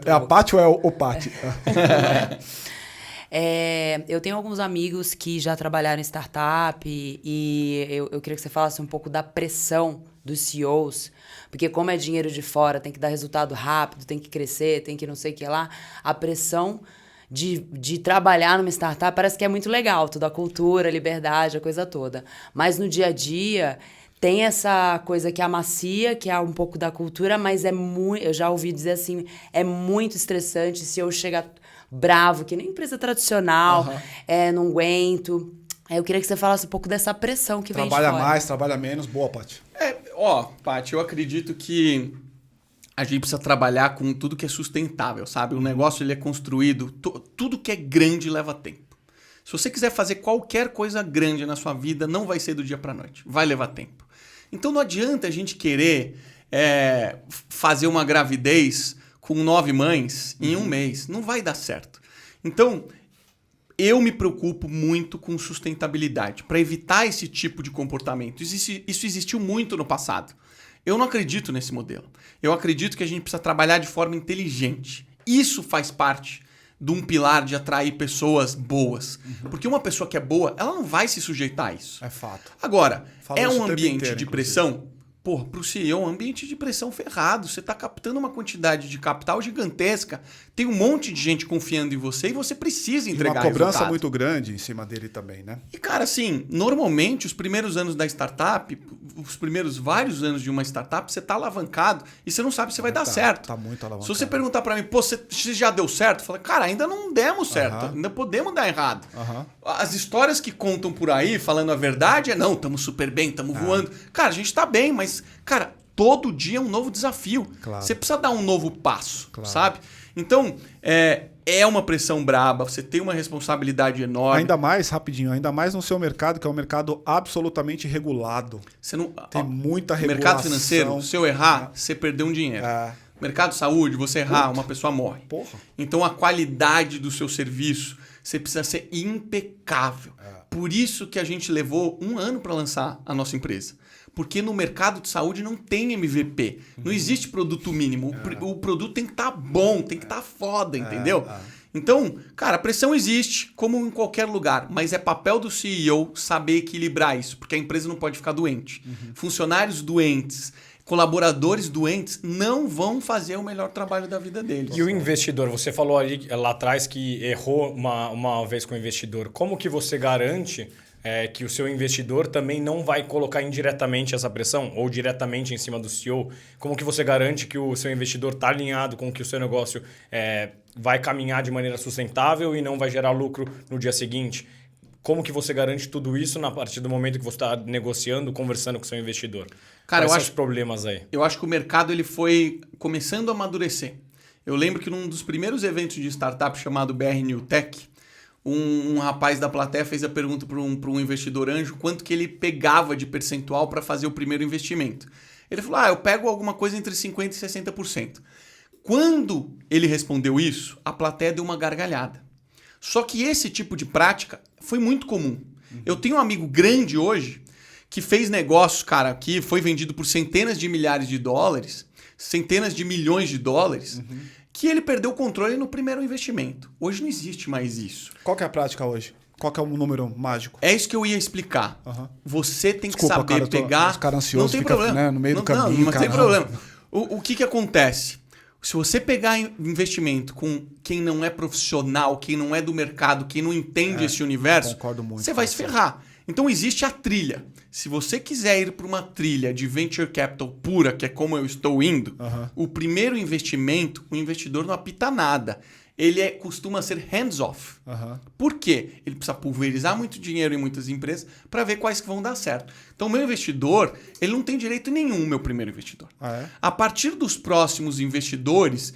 É a Paty ou é o Paty? Eu tenho alguns amigos que já trabalharam em startup e eu queria que você falasse um pouco da pressão dos CEOs, porque como é dinheiro de fora, tem que dar resultado rápido, tem que crescer, tem que não sei o que lá, a pressão de trabalhar numa startup parece que é muito legal, toda a cultura, a liberdade, a coisa toda. Mas no dia a dia tem essa coisa que amacia, que é um pouco da cultura, mas eu já ouvi dizer assim, é muito estressante se eu chegar bravo, que nem empresa tradicional, não aguento. Eu queria que você falasse um pouco dessa pressão que vem de fora. Trabalha mais, trabalha menos. Boa, Paty. Paty, eu acredito que a gente precisa trabalhar com tudo que é sustentável, sabe? O negócio ele é construído, tudo que é grande leva tempo. Se você quiser fazer qualquer coisa grande na sua vida, não vai ser do dia para noite, vai levar tempo. Então não adianta a gente querer fazer uma gravidez com 9 mães em um mês, não vai dar certo. Então, eu me preocupo muito com sustentabilidade, para evitar esse tipo de comportamento. Isso existiu muito no passado. Eu não acredito nesse modelo. Eu acredito que a gente precisa trabalhar de forma inteligente. Isso faz parte de um pilar de atrair pessoas boas. Porque uma pessoa que é boa, ela não vai se sujeitar a isso. É fato. Agora, é um ambiente de pressão? Para o CEO, um ambiente de pressão ferrado. Você está captando uma quantidade de capital gigantesca. Tem um monte de gente confiando em você e você precisa entregar resultado. Uma cobrança resultado. Muito grande em cima dele também, né? E, cara, assim, normalmente, os primeiros anos da startup, os primeiros vários anos de uma startup, você está alavancado e você não sabe se vai dar certo. Tá muito alavancado. Se você perguntar para mim, você já deu certo? Fala, cara, ainda não demos certo. Ainda podemos dar errado. As histórias que contam por aí, falando a verdade, não, estamos super bem, estamos voando. Cara, a gente está bem, mas, cara, todo dia é um novo desafio. Claro. Você precisa dar um novo passo, Claro. sabe? Então, é uma pressão braba, você tem uma responsabilidade enorme. Ainda mais, rapidinho, ainda mais no seu mercado, que é um mercado absolutamente regulado. Você não, Tem muita regulação. mercado financeiro, se eu errar, você perdeu um dinheiro. Mercado de saúde, você errar, uma pessoa morre. Porra. Então a qualidade do seu serviço, você precisa ser impecável. Por isso que a gente levou 1 ano para lançar a nossa empresa. Porque no mercado de saúde não tem MVP. Não existe produto mínimo. O produto tem que estar bom, tem que estar foda, entendeu? Então, cara, a pressão existe, como em qualquer lugar, mas é papel do CEO saber equilibrar isso, porque a empresa não pode ficar doente. Funcionários doentes, colaboradores doentes não vão fazer o melhor trabalho da vida deles. E o investidor, você falou ali lá atrás que errou uma vez com o investidor. Como que você garante que o seu investidor também não vai colocar indiretamente essa pressão ou diretamente em cima do CEO? Como que você garante que o seu investidor está alinhado com que o seu negócio vai caminhar de maneira sustentável e não vai gerar lucro no dia seguinte? Como que você garante tudo isso a partir do momento que você está negociando, conversando com o seu investidor? Cara, Quais são os problemas aí? Eu acho que o mercado ele foi começando a amadurecer. Eu lembro que num dos primeiros eventos de startup chamado BR New Tech, um rapaz da plateia fez a pergunta para um investidor anjo quanto que ele pegava de percentual para fazer o primeiro investimento. Ele falou, eu pego alguma coisa entre 50% e 60%. Quando ele respondeu isso, a plateia deu uma gargalhada. Só que esse tipo de prática foi muito comum. Eu tenho um amigo grande hoje que fez negócios, cara, que foi vendido por centenas de milhares de dólares, centenas de milhões de dólares, que ele perdeu o controle no primeiro investimento. Hoje não existe mais isso. Qual que é a prática hoje? Qual que é o número mágico? É isso que eu ia explicar. Você tem que Desculpa, saber cara, pegar... os caras ansiosos não tem ficam, problema. né, no meio do caminho. Não tem caramba. problema. O que acontece? Se você pegar investimento com quem não é profissional, quem não é do mercado, quem não entende esse universo, concordo muito você com vai você. se ferrar. Então existe a trilha. Se você quiser ir para uma trilha de venture capital pura, que é como eu estou indo, o primeiro investimento, o investidor não apita nada. Ele costuma ser hands-off. Por quê? Ele precisa pulverizar muito dinheiro em muitas empresas para ver quais que vão dar certo. Então, o meu investidor, ele não tem direito nenhum, meu primeiro investidor. A partir dos próximos investidores,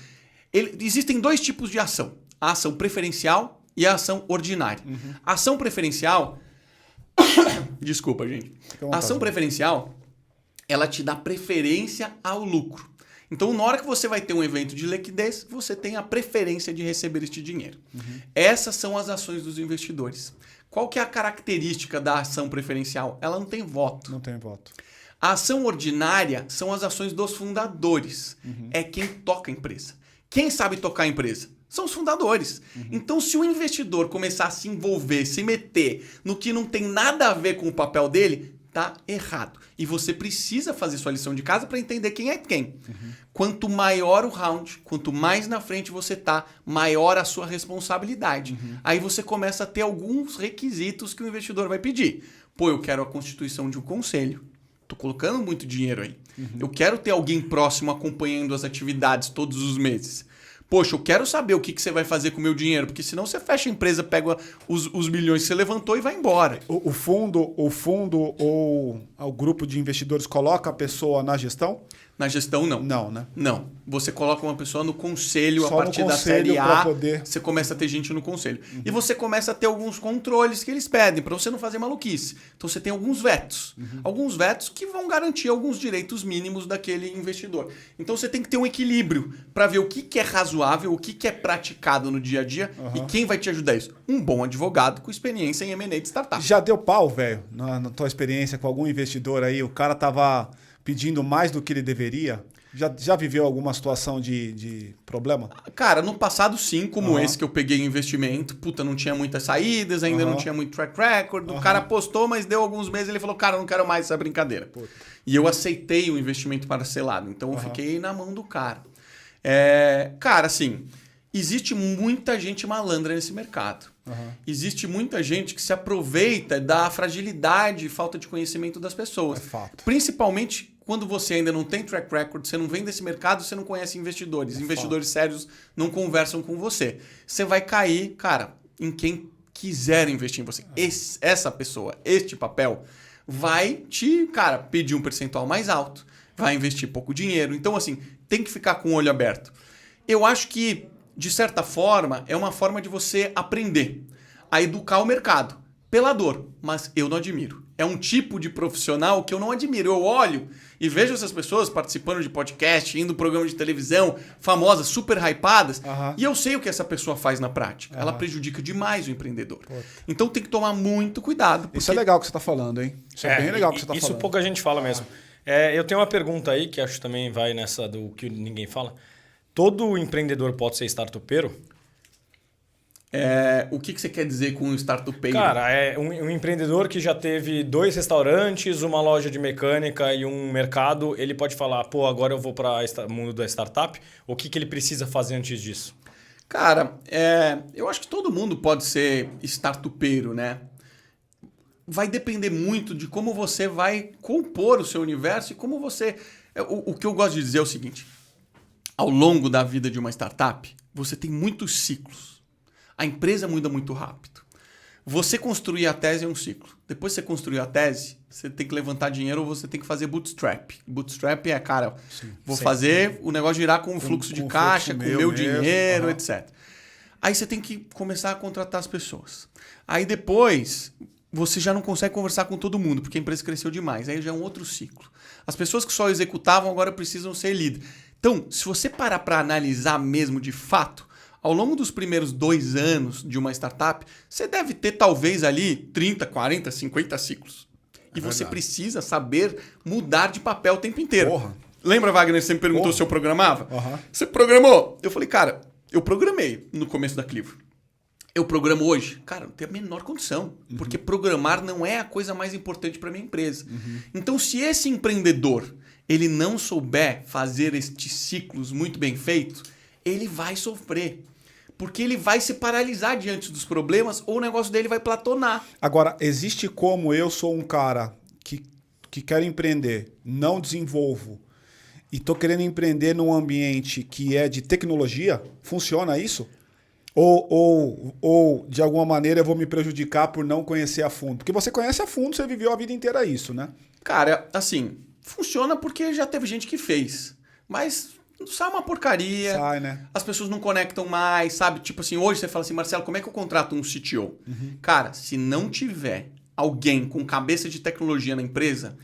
existem 2 tipos de ação. A ação preferencial e a ação ordinária. A ação preferencial... Desculpa, gente. A ação preferencial, ela te dá preferência ao lucro. Então, na hora que você vai ter um evento de liquidez, você tem a preferência de receber este dinheiro. Essas são as ações dos investidores. Qual que é a característica da ação preferencial? Ela não tem voto. Não tem voto. A ação ordinária são as ações dos fundadores. É quem toca a empresa. Quem sabe tocar a empresa? São os fundadores. Então, se o investidor começar a se envolver, se meter no que não tem nada a ver com o papel dele, tá errado. E você precisa fazer sua lição de casa para entender quem é quem. Quanto maior o round, quanto mais na frente você tá, maior a sua responsabilidade. Aí você começa a ter alguns requisitos que o investidor vai pedir. Pô, eu quero a constituição de um conselho. Tô colocando muito dinheiro aí. Eu quero ter alguém próximo acompanhando as atividades todos os meses. Poxa, eu quero saber o que você vai fazer com o meu dinheiro, porque senão você fecha a empresa, pega os milhões que você levantou e vai embora. O fundo ou o grupo de investidores coloca a pessoa na gestão? Na gestão, não. Não, né? Não. Você coloca uma pessoa no conselho, Só a no partir da conselho série pra A, poder... você começa a ter gente no conselho. E você começa a ter alguns controles que eles pedem para você não fazer maluquice. Então você tem alguns vetos. Alguns vetos que vão garantir alguns direitos mínimos daquele investidor. Então você tem que ter um equilíbrio para ver o que é razoável, o que é praticado no dia a dia e quem vai te ajudar isso. Um bom advogado com experiência em M&A de startup. Já deu pau, velho, na tua experiência com algum investidor aí? O cara tava pedindo mais do que ele deveria? Já viveu alguma situação de problema? Cara, no passado sim, como esse que eu peguei em investimento, puta, não tinha muitas saídas, ainda não tinha muito track record, o cara apostou, mas deu alguns meses e ele falou, cara, eu não quero mais essa brincadeira. Puta. E eu aceitei o investimento parcelado, então eu fiquei na mão do cara. Cara, assim, existe muita gente malandra nesse mercado. Existe muita gente que se aproveita da fragilidade e falta de conhecimento das pessoas. É fato. Principalmente quando você ainda não tem track record, você não vem desse mercado, você não conhece investidores. Investidores sérios não conversam com você. Você vai cair, cara, em quem quiser investir em você. Essa pessoa, este papel, vai te, cara, pedir um percentual mais alto. vai investir pouco dinheiro. Então, assim, tem que ficar com o olho aberto. Eu acho que, de certa forma, é uma forma de você aprender a educar o mercado pela dor, mas eu não admiro. É um tipo de profissional que eu não admiro. Eu olho e vejo essas pessoas participando de podcast, indo em programa de televisão, famosas, super hypadas, e eu sei o que essa pessoa faz na prática. Ela prejudica demais o empreendedor. Então tem que tomar muito cuidado. Porque... Isso é legal que você está falando, hein? Isso é bem legal que você está falando. Isso pouca gente fala mesmo. Eu tenho uma pergunta aí, que acho que também vai nessa do que ninguém fala. Todo empreendedor pode ser startupeiro? O que você quer dizer com um startupeiro? Cara, é um empreendedor que já teve 2 restaurantes, uma loja de mecânica e um mercado, ele pode falar, pô, agora eu vou para o mundo da startup. O que ele precisa fazer antes disso? Cara, eu acho que todo mundo pode ser startupeiro, né? Vai depender muito de como você vai compor o seu universo e como você... O que eu gosto de dizer é o seguinte. Ao longo da vida de uma startup, você tem muitos ciclos. A empresa muda muito rápido. Você construir a tese é um ciclo. Depois que você construir a tese, você tem que levantar dinheiro ou você tem que fazer bootstrap. Bootstrap é, cara, vou fazer o negócio girar com o fluxo de caixa, com o meu dinheiro, etc. Aí você tem que começar a contratar as pessoas. Aí depois, você já não consegue conversar com todo mundo, porque a empresa cresceu demais. Aí já é um outro ciclo. As pessoas que só executavam agora precisam ser líder. Então, se você parar para analisar mesmo de fato, ao longo dos primeiros 2 anos de uma startup, você deve ter talvez ali 30, 40, 50 ciclos. E você precisa saber mudar de papel o tempo inteiro. Porra. Lembra, Wagner, você me perguntou se eu programava? Você programou? Eu falei, cara, eu programei no começo da Clivo. Eu programo hoje? Cara, não tenho a menor condição. Porque programar não é a coisa mais importante para minha empresa. Então, se esse empreendedor ele não souber fazer estes ciclos muito bem feitos, ele vai sofrer. Porque ele vai se paralisar diante dos problemas ou o negócio dele vai platonar. Agora, existe como eu sou um cara que quer empreender, não desenvolvo, e estou querendo empreender num ambiente que é de tecnologia? Funciona isso? Ou de alguma maneira eu vou me prejudicar por não conhecer a fundo? Porque você conhece a fundo, você viveu a vida inteira isso, né? Cara, assim, funciona porque já teve gente que fez. Mas... sai uma porcaria, sai, né? As pessoas não conectam mais, sabe? Tipo assim, hoje você fala assim, Marcelo, como é que eu contrato um CTO? Cara, se não tiver alguém com cabeça de tecnologia na empresa,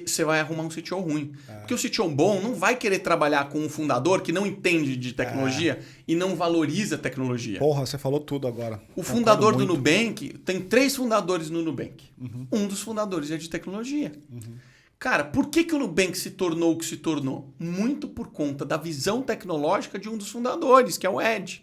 você vai arrumar um CTO ruim. Porque o CTO bom não vai querer trabalhar com um fundador que não entende de tecnologia e não valoriza a tecnologia. Porra, você falou tudo agora. O fundador do Nubank, tem 3 fundadores no Nubank. Um dos fundadores é de tecnologia. Cara, por que o Nubank se tornou o que se tornou? Muito por conta da visão tecnológica de um dos fundadores, que é o Ed.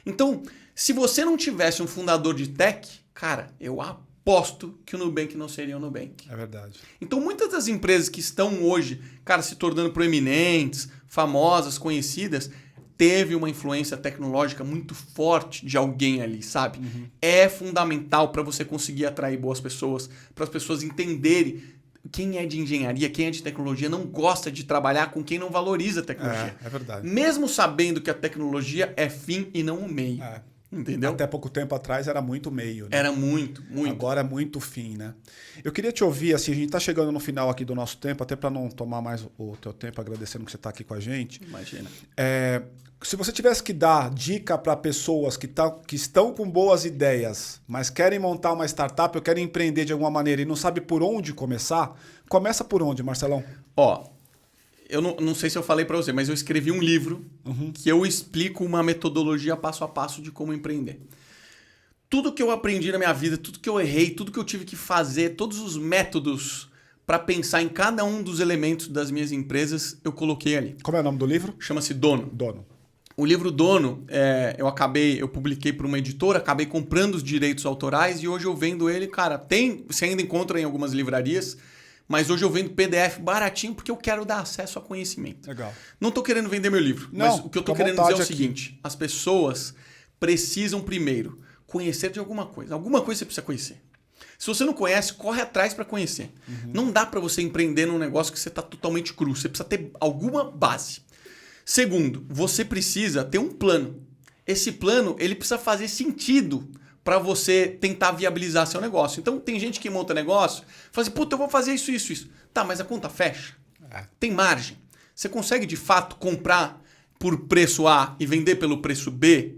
Então, se você não tivesse um fundador de tech, cara, eu aposto que o Nubank não seria o Nubank. É verdade. Então, muitas das empresas que estão hoje, cara, se tornando proeminentes, famosas, conhecidas, teve uma influência tecnológica muito forte de alguém ali, sabe? É fundamental para você conseguir atrair boas pessoas, para as pessoas entenderem. Quem é de engenharia, quem é de tecnologia, não gosta de trabalhar com quem não valoriza a tecnologia. É verdade. Mesmo sabendo que a tecnologia é fim e não um meio. Entendeu? Até pouco tempo atrás era muito meio. Né? Era muito. Agora é muito fim, né? Eu queria te ouvir, assim, a gente está chegando no final aqui do nosso tempo, até para não tomar mais o teu tempo, agradecendo que você está aqui com a gente. Imagina. Se você tivesse que dar dica para pessoas que estão com boas ideias, mas querem montar uma startup ou querem empreender de alguma maneira e não sabe por onde começar, começa por onde, Marcelão? Eu não sei se eu falei para você, mas eu escrevi um livro que eu explico uma metodologia passo a passo de como empreender. Tudo que eu aprendi na minha vida, tudo que eu errei, tudo que eu tive que fazer, todos os métodos para pensar em cada um dos elementos das minhas empresas, eu coloquei ali. Como é o nome do livro? Chama-se Dono. Dono. O livro Dono, eu publiquei para uma editora, acabei comprando os direitos autorais e hoje eu vendo ele, cara, você ainda encontra em algumas livrarias, mas hoje eu vendo PDF baratinho porque eu quero dar acesso a conhecimento. Legal. Não estou querendo vender meu livro, mas o que eu estou querendo dizer é o seguinte, as pessoas precisam primeiro conhecer de alguma coisa você precisa conhecer. Se você não conhece, corre atrás para conhecer. Não dá para você empreender num negócio que você está totalmente cru, você precisa ter alguma base. Segundo, você precisa ter um plano. Esse plano, ele precisa fazer sentido para você tentar viabilizar seu negócio. Então, tem gente que monta negócio, fala assim, puta, eu vou fazer isso. Tá, mas a conta fecha? Tem margem? Você consegue, de fato, comprar por preço A e vender pelo preço B?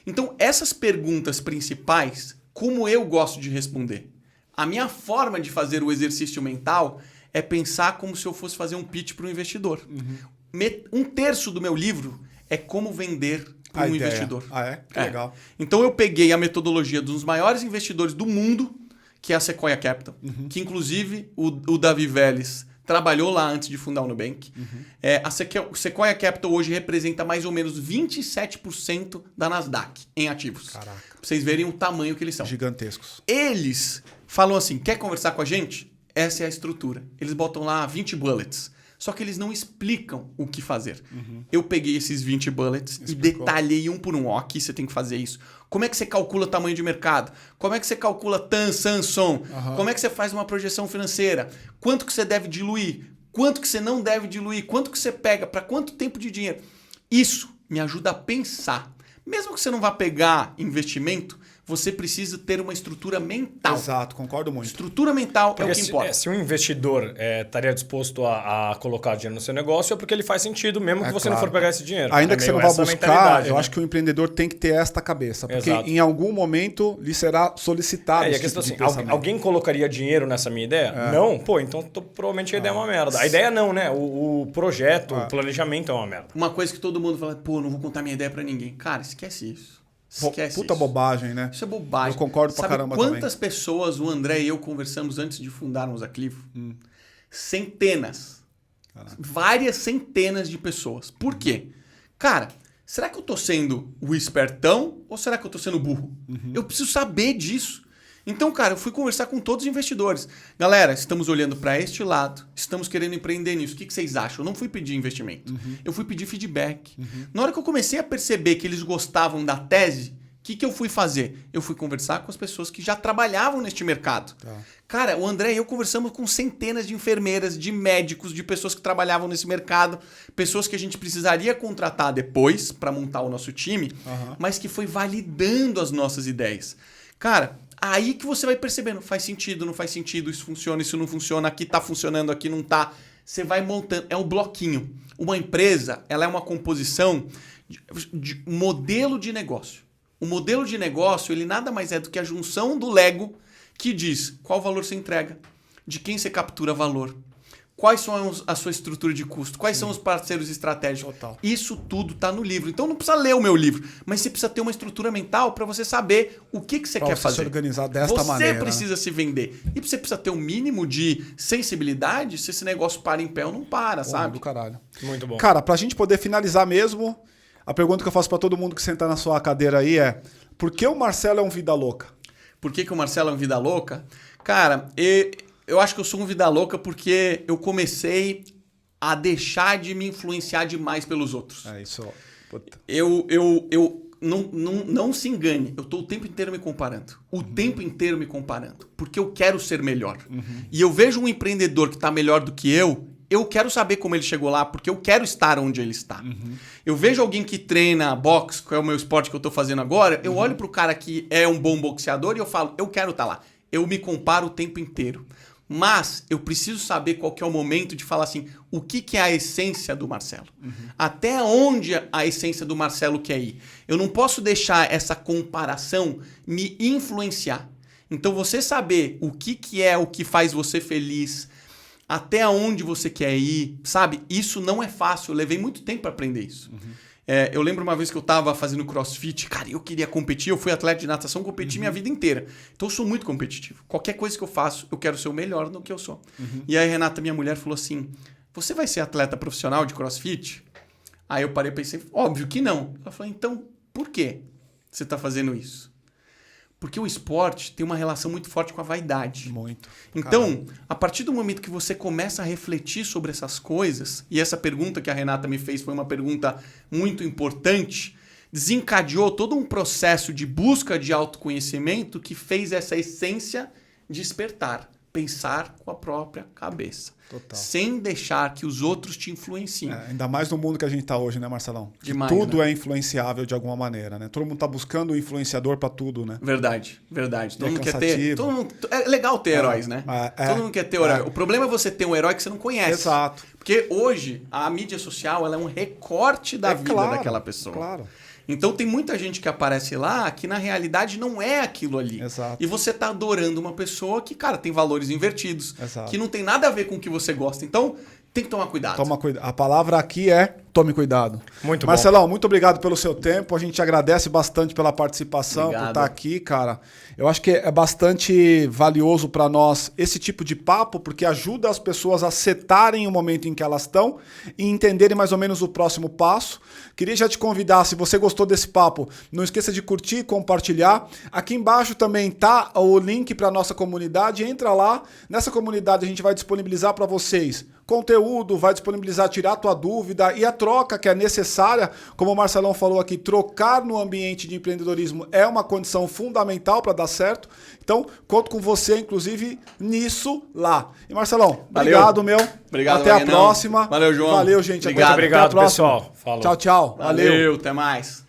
Então, essas perguntas principais, como eu gosto de responder? A minha forma de fazer o exercício mental é pensar como se eu fosse fazer um pitch para um investidor. Um terço do meu livro é como vender para um investidor. Que legal. Então, eu peguei a metodologia dos maiores investidores do mundo, que é a Sequoia Capital, que inclusive o Davi Vélez trabalhou lá antes de fundar o Nubank. A Sequoia Capital hoje representa mais ou menos 27% da Nasdaq em ativos. Caraca. Pra vocês verem o tamanho que eles são. Gigantescos. Eles falam assim, quer conversar com a gente? Essa é a estrutura. Eles botam lá 20 bullets. Só que eles não explicam o que fazer. Eu peguei esses 20 bullets e detalhei um por um. Ó, aqui você tem que fazer isso. Como é que você calcula tamanho de mercado? Como é que você calcula TAM, SAM, SOM? Como é que você faz uma projeção financeira? Quanto que você deve diluir? Quanto que você não deve diluir? Quanto que você pega? Para quanto tempo de dinheiro? Isso me ajuda a pensar. Mesmo que você não vá pegar investimento, você precisa ter uma estrutura mental. Exato, concordo muito. Estrutura mental Porque é o que importa. Se um investidor estaria disposto a colocar dinheiro no seu negócio, é porque ele faz sentido, mesmo que você não for pegar esse dinheiro. Ainda que você não vá buscar, eu né? acho que o empreendedor tem que ter esta cabeça. Porque Exato. em algum momento lhe será solicitado E a esse questão tipo de assim, pensamento. alguém colocaria dinheiro nessa minha ideia? Não? Pô, então provavelmente a ideia é uma merda. A ideia não, né? O projeto, o planejamento é uma merda. Uma coisa que todo mundo fala, pô, não vou contar minha ideia pra ninguém. Cara, esquece isso. Esquece Puta isso. bobagem, né? Isso é bobagem. Eu concordo pra Sabe caramba quantas pessoas o André e eu conversamos antes de fundarmos a Clivo? Centenas. Várias centenas de pessoas. Por quê? Cara, será que eu tô sendo o espertão ou será que eu tô sendo burro? Eu preciso saber disso. Então, cara, eu fui conversar com todos os investidores. Galera, estamos olhando para este lado, estamos querendo empreender nisso. O que vocês acham? Eu não fui pedir investimento, eu fui pedir feedback. Na hora que eu comecei a perceber que eles gostavam da tese, o que eu fui fazer? Eu fui conversar com as pessoas que já trabalhavam neste mercado. Cara, o André e eu conversamos com centenas de enfermeiras, de médicos, de pessoas que trabalhavam nesse mercado, pessoas que a gente precisaria contratar depois para montar o nosso time, mas que foi validando as nossas ideias. Cara, aí que você vai percebendo, faz sentido, não faz sentido, isso funciona, isso não funciona, aqui tá funcionando, aqui não tá. Você vai montando, é um bloquinho. Uma empresa, ela é uma composição de modelo de negócio. O modelo de negócio, ele nada mais é do que a junção do Lego que diz qual valor você entrega, de quem você captura valor, quais são a sua estrutura de custo, quais são os parceiros estratégicos. Total. Isso tudo está no livro. Então não precisa ler o meu livro, mas você precisa ter uma estrutura mental para você saber o que você quer fazer. Se organizar desta maneira. Você precisa se vender. E você precisa ter um mínimo de sensibilidade se esse negócio para em pé ou não para, sabe? Do caralho. Muito bom. Cara, pra gente poder finalizar mesmo, a pergunta que eu faço pra todo mundo que sentar na sua cadeira aí é: por que o Marcelo é um vida louca? Por que o Marcelo é um vida louca? Cara, eu acho que eu sou um vida louca porque eu comecei a deixar de me influenciar demais pelos outros. É isso. Puta. Não se engane, eu estou o tempo inteiro me comparando. O tempo inteiro me comparando. Porque eu quero ser melhor. E eu vejo um empreendedor que está melhor do que eu quero saber como ele chegou lá, porque eu quero estar onde ele está. Eu vejo alguém que treina boxe, que é o meu esporte que eu estou fazendo agora, eu olho para o cara que é um bom boxeador e eu falo, eu quero estar lá. Eu me comparo o tempo inteiro. Mas eu preciso saber qual que é o momento de falar assim, o que é a essência do Marcelo? Até onde a essência do Marcelo quer ir? Eu não posso deixar essa comparação me influenciar. Então você saber o que é o que faz você feliz, até onde você quer ir, sabe? Isso não é fácil, eu levei muito tempo para aprender isso. Eu lembro uma vez que eu estava fazendo crossfit, cara, eu queria competir, eu fui atleta de natação, competi minha vida inteira. Então eu sou muito competitivo. Qualquer coisa que eu faço, eu quero ser o melhor do que eu sou. E aí a Renata, minha mulher, falou assim, você vai ser atleta profissional de crossfit? Aí eu parei e pensei, óbvio que não. Ela falou, então, por que você está fazendo isso? Porque o esporte tem uma relação muito forte com a vaidade. Muito. Então, a partir do momento que você começa a refletir sobre essas coisas, e essa pergunta que a Renata me fez foi uma pergunta muito importante, desencadeou todo um processo de busca de autoconhecimento que fez essa essência despertar. pensar com a própria cabeça. Total. Sem deixar que os outros te influenciem. Ainda mais no mundo que a gente está hoje, né, Marcelão? Que Demais, tudo né? é influenciável de alguma maneira, né? Todo mundo está buscando um influenciador para tudo, né? Verdade, verdade. Todo É mundo quer cansativo. ter. É legal ter heróis, né? Todo mundo quer ter um herói. O problema é você ter um herói que você não conhece. Exato. Porque hoje a mídia social ela é um recorte da vida daquela pessoa. Claro. Então tem muita gente que aparece lá que na realidade não é aquilo ali. Exato. E você tá adorando uma pessoa que, cara, tem valores invertidos. Exato. Que não tem nada a ver com o que você gosta. Então tem que tomar cuidado. Toma cuidado. A palavra aqui é tome cuidado. Muito bom. Marcelão, muito obrigado pelo seu tempo. A gente agradece bastante pela participação, Obrigado. por estar aqui, cara. Eu acho que é bastante valioso para nós esse tipo de papo, porque ajuda as pessoas a setarem o momento em que elas estão e entenderem mais ou menos o próximo passo. Queria já te convidar, se você gostou desse papo, não esqueça de curtir e compartilhar. Aqui embaixo também tá o link para nossa comunidade. Entra lá. Nessa comunidade a gente vai disponibilizar para vocês conteúdo, vai disponibilizar, tirar a tua dúvida e a troca que é necessária, como o Marcelão falou aqui, trocar no ambiente de empreendedorismo é uma condição fundamental para dar certo. Então, conto com você, inclusive, nisso lá. E Marcelão, Valeu. obrigado, meu. Obrigado, Até a Vagnão. próxima. Valeu, João. Valeu, gente. Obrigado. Até a Obrigado, próxima. pessoal. Falou. Tchau, tchau. Valeu, até mais.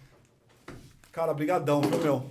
Cara, brigadão, viu, meu?